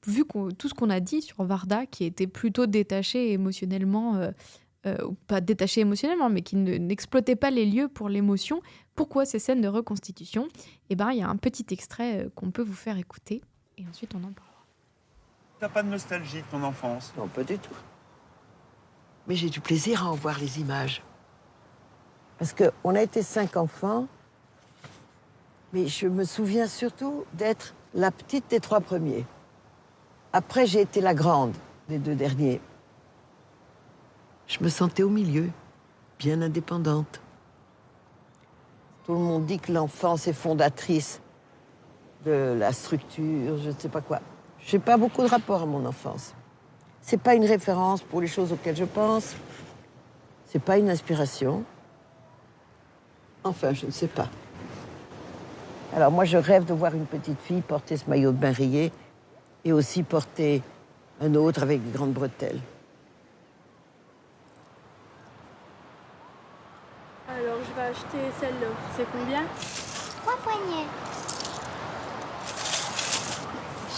vu tout ce qu'on a dit sur Varda, qui était plutôt détachée émotionnellement, ou pas détachée émotionnellement, mais qui n'exploitait pas les lieux pour l'émotion, pourquoi ces scènes de reconstitution ? Eh bien, il y a un petit extrait qu'on peut vous faire écouter, et ensuite on en parlera. T'as pas de nostalgie de ton enfance? Non, pas du tout. Mais j'ai du plaisir à en voir les images. Parce qu'on a été 5 enfants, mais je me souviens surtout d'être la petite des 3 premiers. Après, j'ai été la grande des 2 derniers. Je me sentais au milieu, bien indépendante. Tout le monde dit que l'enfance est fondatrice de la structure, je ne sais pas quoi. Je n'ai pas beaucoup de rapport à mon enfance. C'est pas une référence pour les choses auxquelles je pense. C'est pas une inspiration. Enfin, je ne sais pas. Alors moi, je rêve de voir une petite fille porter ce maillot de bain rayé et aussi porter un autre avec des grandes bretelles. Alors, je vais acheter celle-là. C'est combien? 3 poignets.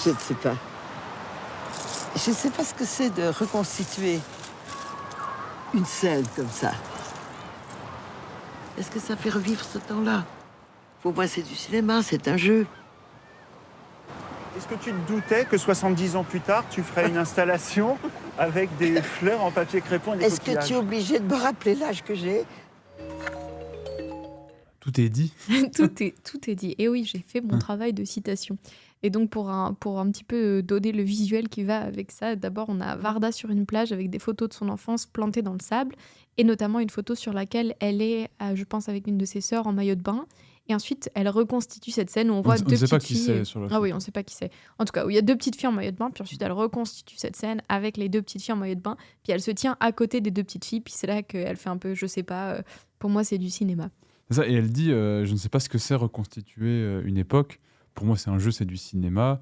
Je ne sais pas. Je ne sais pas ce que c'est de reconstituer une scène comme ça. Est-ce que ça fait revivre ce temps-là? Pour moi, c'est du cinéma, c'est un jeu. Est-ce que tu te doutais que 70 ans plus tard, tu ferais une installation avec des fleurs en papier crépon et des Est-ce que coquillages? tu es obligé de me rappeler l'âge que j'ai? Tout est dit. tout est dit. Et oui, j'ai fait mon travail de citation. Et donc, pour un petit peu donner le visuel qui va avec ça, d'abord, on a Varda sur une plage avec des photos de son enfance plantées dans le sable, et notamment une photo sur laquelle elle est, je pense, avec une de ses sœurs en maillot de bain. Et ensuite, elle reconstitue cette scène où on voit deux petites filles. On ne sait pas qui c'est sur la photo. Ah oui, on ne sait pas qui c'est. En tout cas, où il y a 2 petites filles en maillot de bain, puis ensuite, elle reconstitue cette scène avec les 2 petites filles en maillot de bain, puis elle se tient à côté des 2 petites filles, puis c'est là qu'elle fait un peu, je sais pas, pour moi, c'est du cinéma. C'est ça, et elle dit, je ne sais pas ce que c'est reconstituer une époque. Pour moi, c'est un jeu, c'est du cinéma.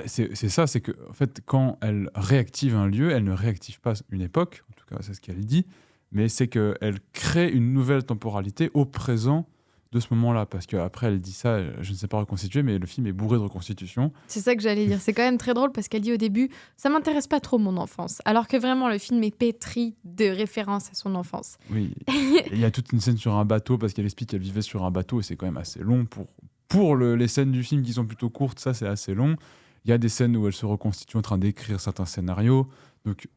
C'est ça, c'est que en fait, quand elle réactive un lieu, elle ne réactive pas une époque, en tout cas, c'est ce qu'elle dit, mais c'est qu'elle crée une nouvelle temporalité au présent de ce moment-là, parce qu'après elle dit ça, je ne sais pas reconstituer, mais le film est bourré de reconstitution. C'est ça que j'allais dire, c'est quand même très drôle parce qu'elle dit au début, ça m'intéresse pas trop mon enfance, alors que vraiment le film est pétri de références à son enfance. Oui, il y a toute une scène sur un bateau, parce qu'elle explique qu'elle vivait sur un bateau, et c'est quand même assez long pour les scènes du film qui sont plutôt courtes, ça c'est assez long. Il y a des scènes où elle se reconstitue en train d'écrire certains scénarios, donc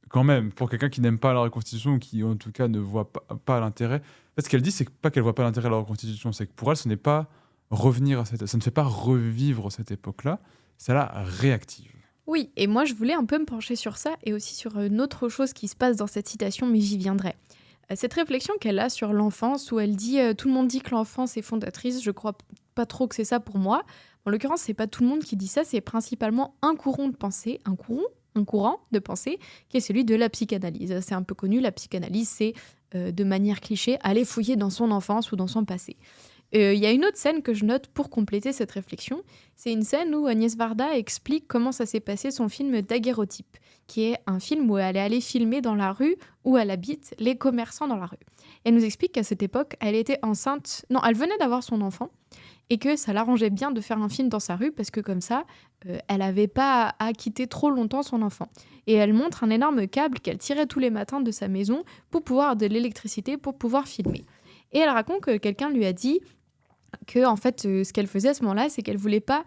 quand même, pour quelqu'un qui n'aime pas la reconstitution, ou qui en tout cas ne voit pas l'intérêt. En fait, ce qu'elle dit, c'est pas qu'elle voit pas l'intérêt de la reconstitution, c'est que pour elle, ce n'est pas revenir ça ne fait pas revivre cette époque-là, ça la réactive. Oui, et moi je voulais un peu me pencher sur ça et aussi sur une autre chose qui se passe dans cette citation, mais j'y viendrai. Cette réflexion qu'elle a sur l'enfance, où elle dit tout le monde dit que l'enfance est fondatrice, je crois pas trop que c'est ça pour moi. En l'occurrence, c'est pas tout le monde qui dit ça, c'est principalement un courant de pensée, un courant de pensée qui est celui de la psychanalyse. C'est un peu connu, la psychanalyse, c'est de manière cliché aller fouiller dans son enfance ou dans son passé. Il y a une autre scène que je note pour compléter cette réflexion. C'est une scène où Agnès Varda explique comment ça s'est passé son film Daguerreotype, qui est un film où elle est allée filmer dans la rue où elle habite les commerçants dans la rue. Elle nous explique qu'à cette époque, elle était enceinte. Non, elle venait d'avoir son enfant et que ça l'arrangeait bien de faire un film dans sa rue parce que comme ça, elle n'avait pas à quitter trop longtemps son enfant. Et elle montre un énorme câble qu'elle tirait tous les matins de sa maison pour pouvoir de l'électricité pour pouvoir filmer. Et elle raconte que quelqu'un lui a dit que en fait, ce qu'elle faisait à ce moment-là, c'est qu'elle voulait pas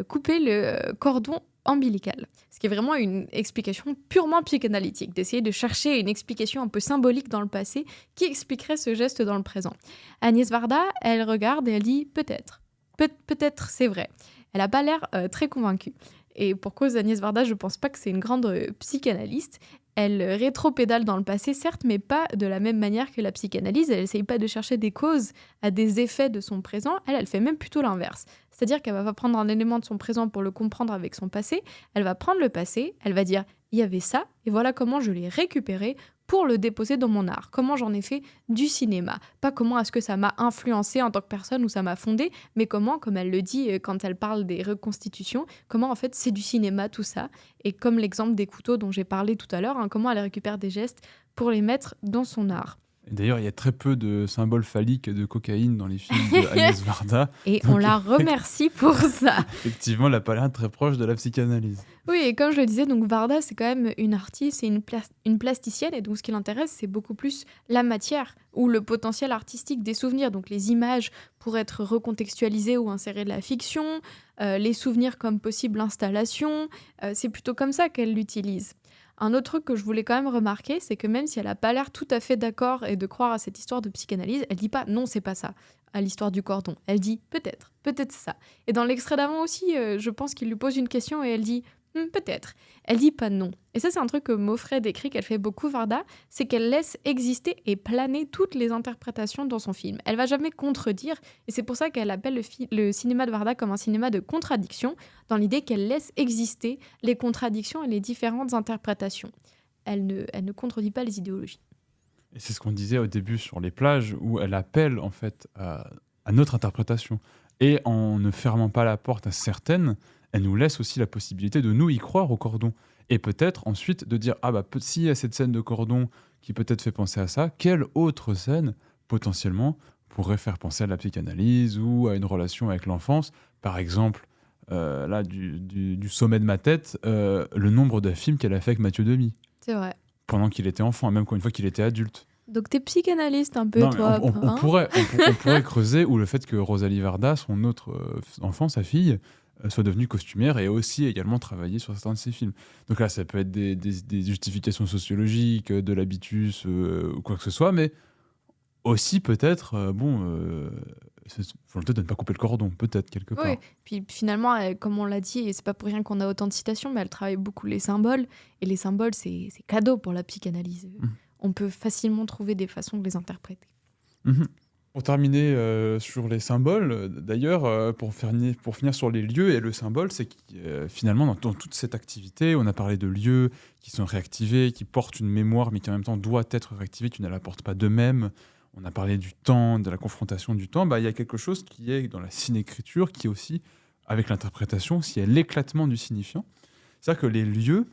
couper le cordon ombilical. Ce qui est vraiment une explication purement psychanalytique, d'essayer de chercher une explication un peu symbolique dans le passé qui expliquerait ce geste dans le présent. Agnès Varda, elle regarde et elle dit peut-être. Peut-être c'est vrai. Elle n'a pas l'air très convaincue. Et pour cause d'Agnès Varda, je ne pense pas que c'est une grande psychanalyste. Elle rétropédale dans le passé, certes, mais pas de la même manière que la psychanalyse. Elle n'essaye pas de chercher des causes à des effets de son présent. Elle fait même plutôt l'inverse. C'est-à-dire qu'elle va pas prendre un élément de son présent pour le comprendre avec son passé. Elle va prendre le passé, elle va dire « il y avait ça, et voilà comment je l'ai récupéré pour le déposer dans mon art. Comment j'en ai fait du cinéma. Pas comment est-ce que ça m'a influencé en tant que personne ou ça m'a fondé, mais comment, comme elle le dit quand elle parle des reconstitutions, comment en fait c'est du cinéma tout ça. Et comme l'exemple des couteaux dont j'ai parlé tout à l'heure, comment elle récupère des gestes pour les mettre dans son art. Et d'ailleurs, il y a très peu de symboles phalliques de cocaïne dans les films d'Agnès Varda. Et on la remercie pour ça. Effectivement, elle n'a pas l'air très proche de la psychanalyse. Oui, et comme je le disais, donc Varda, c'est quand même une artiste, c'est une plasticienne, et donc ce qui l'intéresse, c'est beaucoup plus la matière ou le potentiel artistique des souvenirs, donc les images pour être recontextualisées ou insérées de la fiction, les souvenirs comme possible installation, c'est plutôt comme ça qu'elle l'utilise. Un autre truc que je voulais quand même remarquer, c'est que même si elle n'a pas l'air tout à fait d'accord et de croire à cette histoire de psychanalyse, elle dit pas non, c'est pas ça, à l'histoire du cordon. Elle dit peut-être c'est ça. Et dans l'extrait d'avant aussi, je pense qu'il lui pose une question et elle dit peut-être. Elle dit pas non. Et ça, c'est un truc que Maufray décrit, qu'elle fait beaucoup, Varda, c'est qu'elle laisse exister et planer toutes les interprétations dans son film. Elle va jamais contredire, et c'est pour ça qu'elle appelle le cinéma de Varda comme un cinéma de contradiction, dans l'idée qu'elle laisse exister les contradictions et les différentes interprétations. Elle ne contredit pas les idéologies. Et c'est ce qu'on disait au début sur les plages, où elle appelle en fait à notre interprétation. Et en ne fermant pas la porte à certaines, elle nous laisse aussi la possibilité de nous y croire au cordon. Et peut-être ensuite de dire, s'il y a cette scène de cordon qui peut-être fait penser à ça, quelle autre scène potentiellement pourrait faire penser à la psychanalyse ou à une relation avec l'enfance. Par exemple, là, du sommet de ma tête, le nombre de films qu'elle a fait avec Mathieu Demy. C'est vrai. Pendant qu'il était enfant, même une fois qu'il était adulte. Donc t'es psychanalyste un peu, Non, toi. on pourrait creuser, ou le fait que Rosalie Varda, son autre enfant, sa fille, soit devenue costumière et aussi également travaillé sur certains de ses films. Donc là, ça peut être des justifications sociologiques, de l'habitus ou quoi que ce soit, mais aussi peut-être, volonté de ne pas couper le cordon, peut-être quelque part. Oui, puis finalement, comme on l'a dit, et c'est pas pour rien qu'on a autant de citations, mais elle travaille beaucoup les symboles, et les symboles, c'est cadeau pour la psychanalyse. On peut facilement trouver des façons de les interpréter. Pour terminer sur les symboles, d'ailleurs, pour finir sur les lieux et le symbole, c'est que finalement, dans toute cette activité, on a parlé de lieux qui sont réactivés, qui portent une mémoire, mais qui en même temps doit être réactivée, tu ne la portes pas d'eux-mêmes. On a parlé du temps, de la confrontation du temps. Il y a quelque chose qui est dans la cinécriture, qui est aussi, avec l'interprétation, c'est l'éclatement du signifiant. C'est-à-dire que les lieux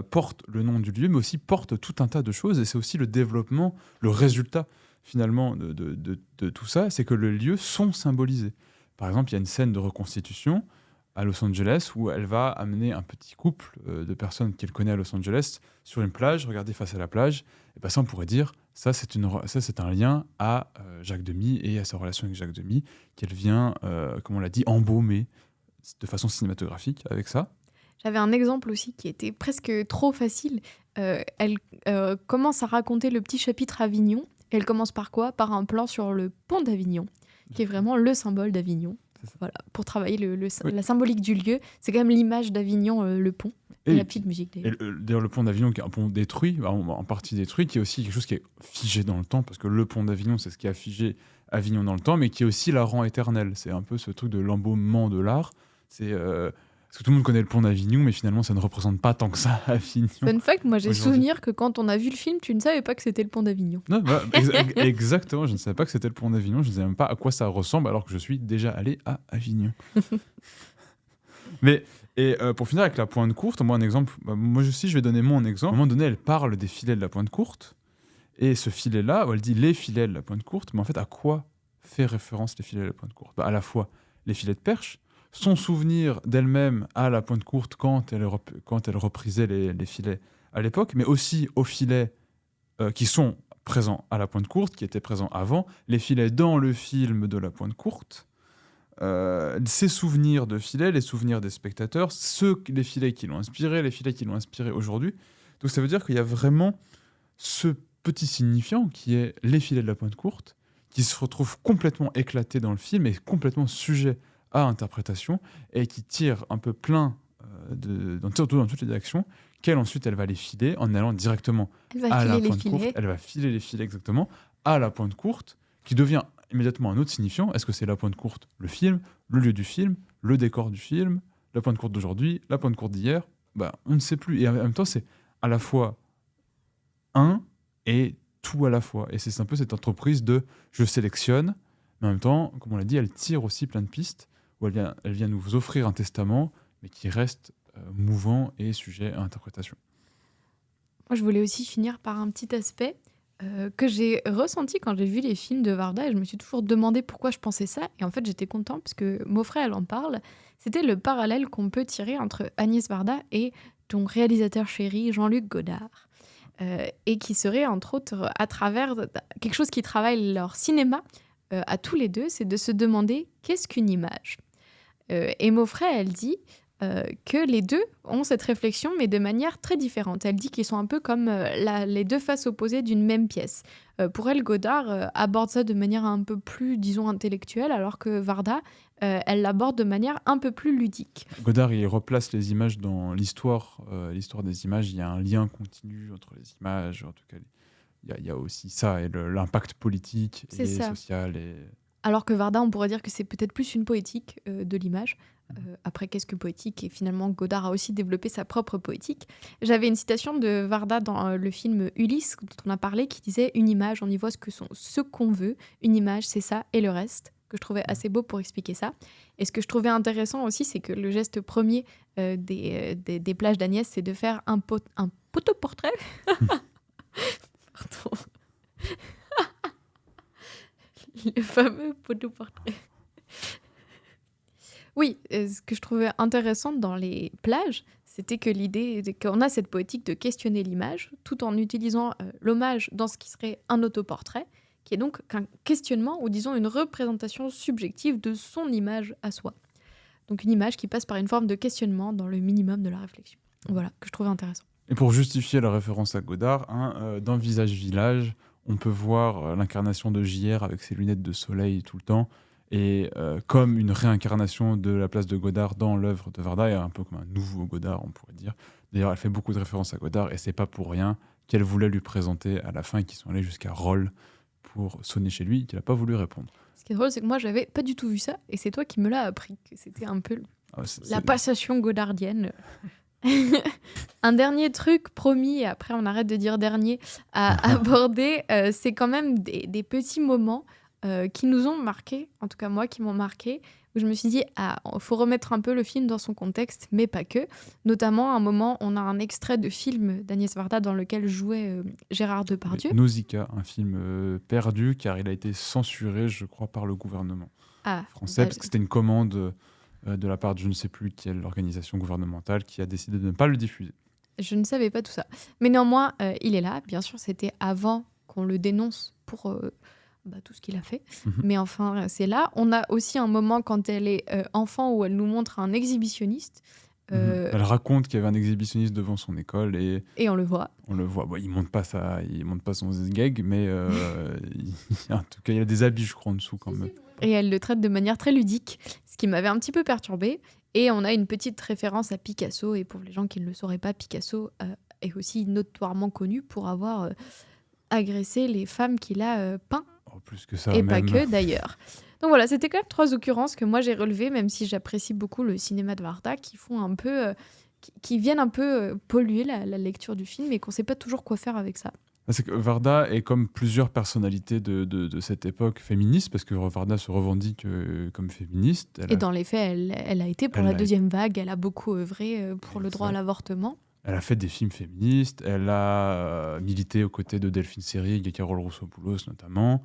portent le nom du lieu, mais aussi portent tout un tas de choses, et c'est aussi le développement, le résultat finalement de tout ça, c'est que les lieux sont symbolisés. Par exemple, il y a une scène de reconstitution à Los Angeles où elle va amener un petit couple de personnes qu'elle connaît à Los Angeles sur une plage, regarder face à la plage, et ça on pourrait dire, ça c'est un lien à Jacques Demy et à sa relation avec Jacques Demy, qu'elle vient, comme on l'a dit, embaumer de façon cinématographique avec ça. J'avais un exemple aussi qui était presque trop facile. Elle commence à raconter le petit chapitre Avignon. Et elle commence par quoi ? Par un plan sur le pont d'Avignon, qui est vraiment le symbole d'Avignon. Voilà, pour travailler la symbolique du lieu. C'est quand même l'image d'Avignon, le pont. Et la petite musique. D'ailleurs, le pont d'Avignon, qui est un pont détruit, en partie détruit, qui est aussi quelque chose qui est figé dans le temps, parce que le pont d'Avignon, c'est ce qui a figé Avignon dans le temps, mais qui aussi la rend éternelle. C'est un peu ce truc de l'embaumement de l'art. C'est... Parce que tout le monde connaît le pont d'Avignon, mais finalement, ça ne représente pas tant que ça Avignon. Fun fact, moi j'ai souvenir que quand on a vu le film, tu ne savais pas que c'était le pont d'Avignon. Non, exactement, je ne savais pas que c'était le pont d'Avignon, je ne savais même pas à quoi ça ressemble, alors que je suis déjà allé à Avignon. Pour finir avec la pointe courte, moi un exemple, moi aussi je vais donner mon exemple. À un moment donné, elle parle des filets de la pointe courte, et ce filet-là, elle dit les filets de la pointe courte, mais en fait, à quoi fait référence les filets de la pointe courte ? À la fois les filets de perche, son souvenir d'elle-même à la pointe courte quand elle reprisait les filets à l'époque, mais aussi aux filets qui sont présents à la pointe courte, qui étaient présents avant, les filets dans le film de la pointe courte, ses souvenirs de filets, les souvenirs des spectateurs, les filets qui l'ont inspiré, les filets qui l'ont inspiré aujourd'hui. Donc ça veut dire qu'il y a vraiment ce petit signifiant qui est les filets de la pointe courte, qui se retrouve complètement éclaté dans le film et complètement sujet à interprétation et qui tire un peu plein surtout dans toutes les directions, qu'elle ensuite elle va les filer en allant directement Elle va à la filer les pointe courte. filets. Elle va filer les filets exactement à la pointe courte, qui devient immédiatement un autre signifiant. Est-ce que c'est la pointe courte, le film, le lieu du film, le décor du film, la pointe courte d'aujourd'hui, la pointe courte d'hier? On ne sait plus. Et en même temps, c'est à la fois un et tout à la fois. Et c'est un peu cette entreprise de je sélectionne, mais en même temps, comme on l'a dit, elle tire aussi plein de pistes, où elle vient nous offrir un testament, mais qui reste mouvant et sujet à interprétation. Moi, je voulais aussi finir par un petit aspect que j'ai ressenti quand j'ai vu les films de Varda, et je me suis toujours demandé pourquoi je pensais ça. Et en fait, j'étais contente parce que Maufray, elle en parle. C'était le parallèle qu'on peut tirer entre Agnès Varda et ton réalisateur chéri, Jean-Luc Godard. Et qui serait, entre autres, à travers quelque chose qui travaille leur cinéma à tous les deux, c'est de se demander qu'est-ce qu'une image. Et Maufray, elle dit que les deux ont cette réflexion, mais de manière très différente. Elle dit qu'ils sont un peu comme les deux faces opposées d'une même pièce. Pour elle, Godard aborde ça de manière un peu plus, disons, intellectuelle, alors que Varda, elle l'aborde de manière un peu plus ludique. Godard, il replace les images dans l'histoire des images. Il y a un lien continu entre les images. En tout cas, il y a aussi ça, et l'impact politique et social. Alors que Varda, on pourrait dire que c'est peut-être plus une poétique de l'image. Après, qu'est-ce que poétique? Et finalement, Godard a aussi développé sa propre poétique. J'avais une citation de Varda dans le film Ulysse, dont on a parlé, qui disait « Une image, on y voit ce qu'on veut. Une image, c'est ça et le reste », que je trouvais assez beau pour expliquer ça. Et ce que je trouvais intéressant aussi, c'est que le geste premier des plages d'Agnès, c'est de faire un poteau-portrait. Pardon. Le fameux poteau-portrait. Oui, ce que je trouvais intéressant dans les plages, c'était que l'idée qu'on a cette poétique de questionner l'image, tout en utilisant l'hommage dans ce qui serait un autoportrait, qui est donc un questionnement ou disons une représentation subjective de son image à soi. Donc une image qui passe par une forme de questionnement dans le minimum de la réflexion. Voilà, que je trouvais intéressant. Et pour justifier la référence à Godard, dans Visage Village, on peut voir l'incarnation de JR avec ses lunettes de soleil tout le temps, et comme une réincarnation de la place de Godard dans l'œuvre de Varda, et un peu comme un nouveau Godard, on pourrait dire. D'ailleurs, elle fait beaucoup de références à Godard, et c'est pas pour rien qu'elle voulait lui présenter à la fin, et qu'ils sont allés jusqu'à Roll pour sonner chez lui, qu'il n'a pas voulu répondre. Ce qui est drôle, c'est que moi, j'avais pas du tout vu ça, et c'est toi qui me l'as appris, que c'était un peu la passation godardienne. Un dernier truc promis, et après on arrête de dire dernier, à aborder, c'est quand même des petits moments qui nous ont marqués, en tout cas moi qui m'ont marqué, où je me suis dit, faut remettre un peu le film dans son contexte, mais pas que. Notamment, à un moment, on a un extrait de film d'Agnès Varda dans lequel jouait Gérard Depardieu. Nausicaa, un film perdu, car il a été censuré, je crois, par le gouvernement français, parce que c'était une commande de la part de je ne sais plus quelle organisation gouvernementale qui a décidé de ne pas le diffuser. Je ne savais pas tout ça. Mais néanmoins, il est là. Bien sûr, c'était avant qu'on le dénonce pour tout ce qu'il a fait. Mais enfin, c'est là. On a aussi un moment quand elle est enfant où elle nous montre un exhibitionniste. Elle raconte qu'il y avait un exhibitionniste devant son école et on le voit. On le voit. Bon, il monte pas son gag, mais en tout cas, il y a des habits, je crois, en dessous quand même. Et elle le traite de manière très ludique, ce qui m'avait un petit peu perturbée. Et on a une petite référence à Picasso. Et pour les gens qui ne le sauraient pas, Picasso est aussi notoirement connu pour avoir agressé les femmes qu'il a peint. Plus que ça, et même. pas que d'ailleurs. Donc voilà, c'était quand même 3 occurrences que moi j'ai relevées, même si j'apprécie beaucoup le cinéma de Varda, qui font un peu, qui viennent un peu polluer la lecture du film et qu'on ne sait pas toujours quoi faire avec ça. C'est que Varda est comme plusieurs personnalités de cette époque féministe, parce que Varda se revendique comme féministe. Et dans les faits, elle a été pour la deuxième vague, elle a beaucoup œuvré pour le droit à l'avortement. Elle a fait des films féministes, elle a milité aux côtés de Delphine Seyrig et Carole Rousseau-Poulos notamment.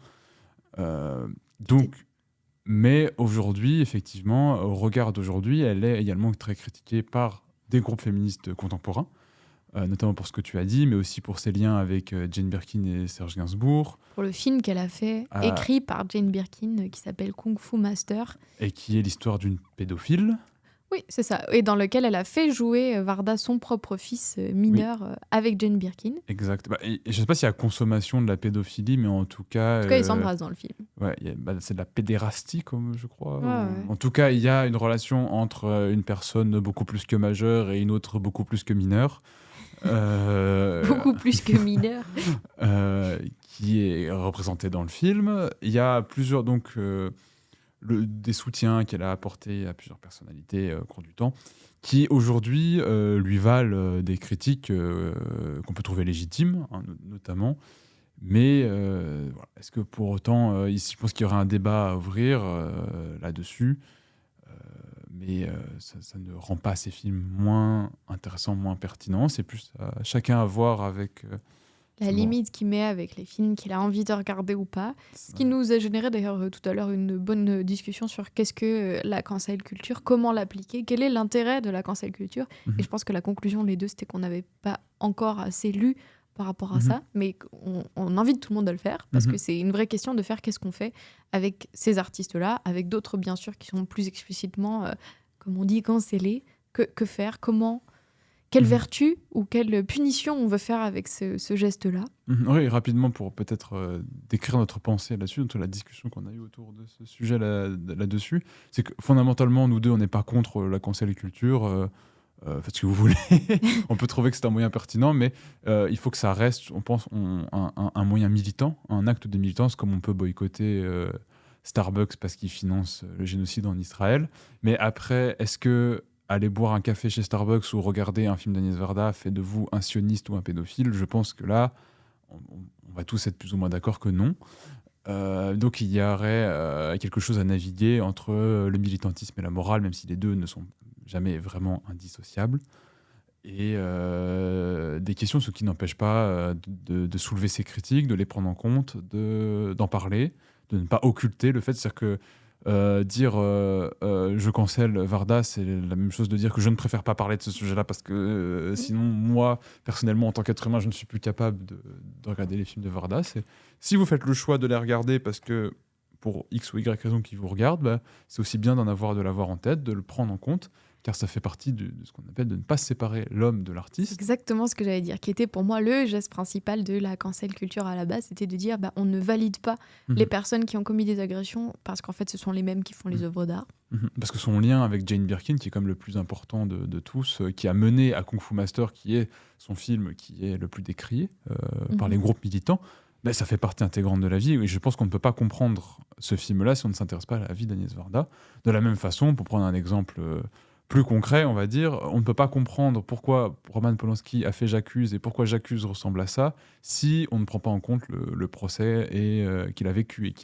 Mais aujourd'hui, effectivement, au regard d'aujourd'hui, elle est également très critiquée par des groupes féministes contemporains. notamment pour ce que tu as dit, mais aussi pour ses liens avec Jane Birkin et Serge Gainsbourg. Pour le film qu'elle a fait, écrit par Jane Birkin, qui s'appelle Kung Fu Master. Et qui est l'histoire d'une pédophile. Oui, c'est ça. Et dans lequel elle a fait jouer Varda, son propre fils mineur, avec Jane Birkin. Exact. Et je ne sais pas s'il y a consommation de la pédophilie, mais en tout cas... En tout cas, ils s'embrassent dans le film. Ouais, c'est de la pédérastie, comme je crois. Ouais. En tout cas, il y a une relation entre une personne beaucoup plus que majeure et une autre beaucoup plus que mineure. Beaucoup plus que mineure. Qui est représentée dans le film. Il y a plusieurs... des soutiens qu'elle a apportés à plusieurs personnalités au cours du temps, qui aujourd'hui lui valent des critiques qu'on peut trouver légitimes, hein, notamment. Mais voilà. Est-ce que pour autant, je pense qu'il y aurait un débat à ouvrir là-dessus, mais ça ne rend pas ces films moins intéressants, moins pertinents. C'est plus chacun à voir avec... la limite qu'il met avec les films qu'il a envie de regarder ou pas. Ce qui nous a généré d'ailleurs tout à l'heure une bonne discussion sur qu'est-ce que la cancel culture, comment l'appliquer, quel est l'intérêt de la cancel culture. Et je pense que la conclusion, les deux, c'était qu'on n'avait pas encore assez lu par rapport à ça, mais on invite tout le monde à le faire, parce que c'est une vraie question de faire qu'est-ce qu'on fait avec ces artistes-là, avec d'autres bien sûr qui sont plus explicitement, comme on dit, cancellés. Que faire, comment... Quelle vertu ou quelle punition on veut faire avec ce geste-là. Oui, rapidement, pour peut-être décrire notre pensée là-dessus, entre la discussion qu'on a eue autour de ce sujet là-dessus, c'est que fondamentalement, nous deux, on n'est pas contre la cancel culture. Faites ce que vous voulez. On peut trouver que c'est un moyen pertinent, mais il faut que ça reste, on pense, un moyen militant, un acte de militance, comme on peut boycotter Starbucks parce qu'il finance le génocide en Israël. Mais après, est-ce que aller boire un café chez Starbucks ou regarder un film d'Agnès Varda fait de vous un sioniste ou un pédophile? Je pense que là, on va tous être plus ou moins d'accord que non. Donc il y aurait quelque chose à naviguer entre le militantisme et la morale, même si les deux ne sont jamais vraiment indissociables. Et des questions, ce qui n'empêche pas de soulever ces critiques, de les prendre en compte, d'en parler, de ne pas occulter le fait, c'est-à-dire que dire je cancelle Varda, c'est la même chose de dire que je ne préfère pas parler de ce sujet-là parce que sinon, moi, personnellement, en tant qu'être humain, je ne suis plus capable de regarder les films de Varda. Si vous faites le choix de les regarder parce que pour X ou Y raison qui vous regarde, c'est aussi bien de l'avoir en tête, de le prendre en compte, car ça fait partie de ce qu'on appelle de ne pas séparer l'homme de l'artiste. C'est exactement ce que j'allais dire, qui était pour moi le geste principal de la cancel culture à la base, c'était de dire on ne valide pas les personnes qui ont commis des agressions, parce qu'en fait ce sont les mêmes qui font les œuvres d'art. Parce que son lien avec Jane Birkin, qui est comme le plus important de tous, qui a mené à Kung Fu Master, qui est son film qui est le plus décrié par les groupes militants, ça fait partie intégrante de la vie. Et je pense qu'on ne peut pas comprendre ce film-là si on ne s'intéresse pas à la vie d'Agnès Varda. De la même façon, pour prendre un exemple plus concret, on va dire, on ne peut pas comprendre pourquoi Roman Polanski a fait J'accuse et pourquoi J'accuse ressemble à ça si on ne prend pas en compte le procès et qu'il a vécu et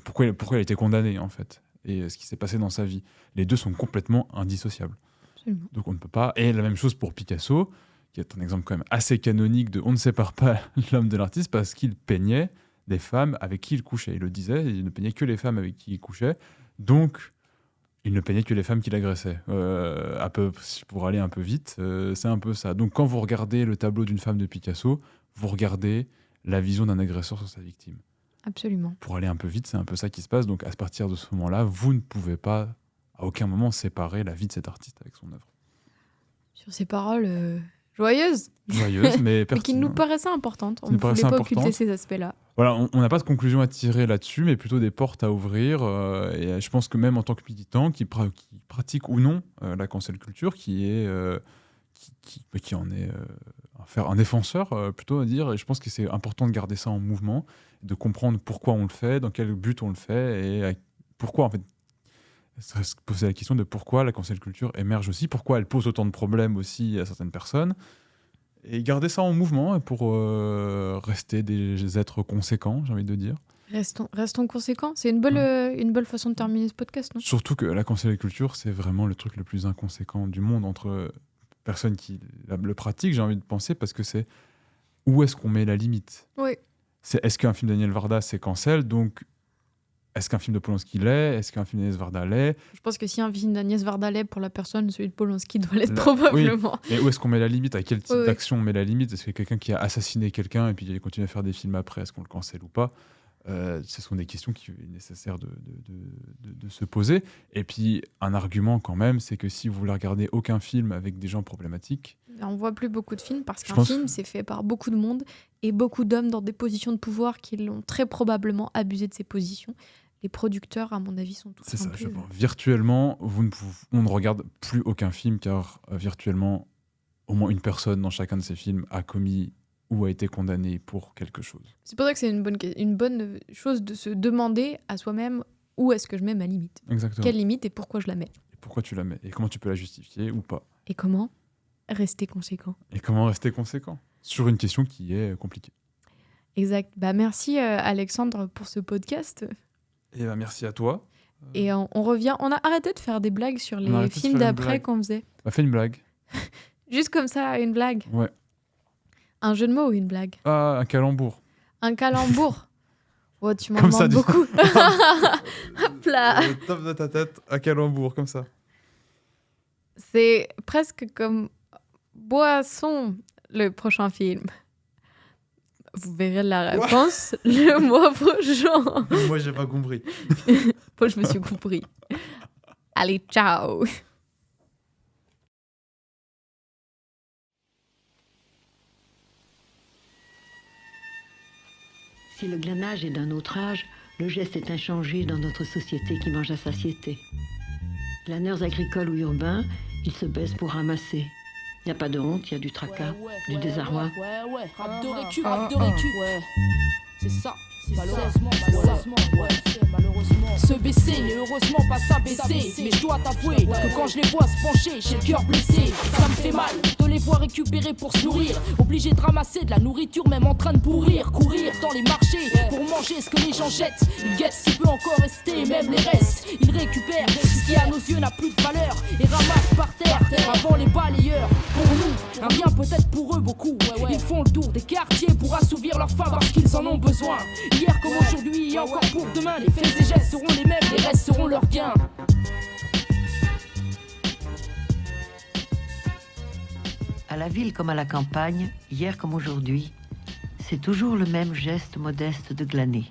pourquoi il a été condamné en fait et ce qui s'est passé dans sa vie. Les deux sont complètement indissociables. Absolument. Donc on ne peut pas. Et la même chose pour Picasso, qui est un exemple quand même assez canonique de on ne sépare pas l'homme de l'artiste parce qu'il peignait des femmes avec qui il couchait. Il le disait, il ne peignait que les femmes avec qui il couchait. Donc il ne peignait que les femmes qu'il agressait. Pour aller un peu vite, c'est un peu ça. Donc quand vous regardez le tableau d'une femme de Picasso, vous regardez la vision d'un agresseur sur sa victime. Absolument. Pour aller un peu vite, c'est un peu ça qui se passe. Donc à partir de ce moment-là, vous ne pouvez pas à aucun moment séparer la vie de cet artiste avec son œuvre. Sur ces paroles joyeuses, mais qui nous paraissaient importantes. On ne voulait pas occulter ces aspects-là. Voilà, on n'a pas de conclusion à tirer là-dessus, mais plutôt des portes à ouvrir. Et je pense que même en tant que militant, qui pratique ou non la cancel culture, qui en est un défenseur, plutôt à dire. Et je pense que c'est important de garder ça en mouvement, de comprendre pourquoi on le fait, dans quel but on le fait, et pourquoi, en fait, se poser la question de pourquoi la cancel culture émerge aussi, pourquoi elle pose autant de problèmes aussi à certaines personnes, et garder ça en mouvement pour rester des êtres conséquents, j'ai envie de dire. Restons conséquents. C'est une belle façon de terminer ce podcast, non ? Surtout que la cancel culture, c'est vraiment le truc le plus inconséquent du monde entre personnes qui le pratiquent, j'ai envie de penser, parce que c'est où est-ce qu'on met la limite ? Oui. Est-ce qu'un film d'Agnès Varda, c'est cancel ? Donc, est-ce qu'un film de Polanski l'est? Est-ce qu'un film d'Agnès Varda l'est? Je pense que si un film d'Agnès Varda l'est pour la personne, celui de Polanski doit l'être Là, probablement. Et où est-ce qu'on met la limite? À quel type Oui. d'action on met la limite? Est-ce que quelqu'un qui a assassiné quelqu'un et puis il continue à faire des films après, est-ce qu'on le cancelle ou pas? Ce sont des questions qu'il est nécessaire de se poser. Et puis, un argument quand même, c'est que si vous voulez regarder aucun film avec des gens problématiques... On voit plus beaucoup de films parce Je qu'un pense film, que- c'est fait par beaucoup de monde et beaucoup d'hommes dans des positions de pouvoir qui l'ont très probablement abusé de ces positions. Les producteurs, à mon avis, sont tous C'est ça, un peu... je pense. Virtuellement, on ne regarde plus aucun film car virtuellement, au moins une personne dans chacun de ces films a commis ou a été condamnée pour quelque chose. C'est pour ça que c'est une bonne chose de se demander à soi-même où est-ce que je mets ma limite. Exactement. Quelle limite et pourquoi je la mets. Et pourquoi tu la mets? Et comment tu peux la justifier ou pas? Et comment rester conséquent. Et comment rester conséquent sur une question qui est compliquée. Exact. Bah, merci Alexandre pour ce podcast. Et merci à toi. Et on revient. On a arrêté de faire des blagues sur On a les arrêté de films faire une d'après blague. qu'on faisait. Bah, fais une blague. Juste comme ça, une blague. Ouais. Un jeu de mots ou une blague? Ah, un calembour. Un calembour. Oh, tu m'en Comme ça, demandes dis- beaucoup. Hop là. Le top de ta tête, un calembour, comme ça. C'est presque comme Boisson, le prochain film. Vous verrez la réponse le mois prochain. Moi, j'ai pas compris. Moi, je me suis compris. Allez, ciao. Si le glanage est d'un autre âge, le geste est inchangé dans notre société qui mange à satiété. Glaneurs agricoles ou urbains, ils se baissent pour ramasser. Il n'y a pas de honte, il y a du tracas, du désarroi. Ouais, rap de récup, rap de récup. Ouais, c'est ça. Malheureusement, malheureusement. Se baisser, mais heureusement pas s'abaisser. Mais je dois t'avouer que quand je les vois se pencher, j'ai le cœur blessé. Ça me fait mal de les voir récupérer pour se nourrir. Obligé de ramasser de la nourriture, même en train de pourrir. Courir dans les marchés pour manger ce que les gens jettent. Ils guettent ce qui peut encore rester, même les restes. Ils récupèrent ce qui à nos yeux n'a plus de valeur et ramassent par terre avant les balayeurs. Pour nous, un bien peut-être pour eux beaucoup. Ils font le tour des quartiers pour assouvir leur faim parce qu'ils en ont besoin. Hier comme aujourd'hui et encore pour demain, les faits et gestes seront les mêmes, les restes seront leurs gains. À la ville comme à la campagne, hier comme aujourd'hui, c'est toujours le même geste modeste de glaner.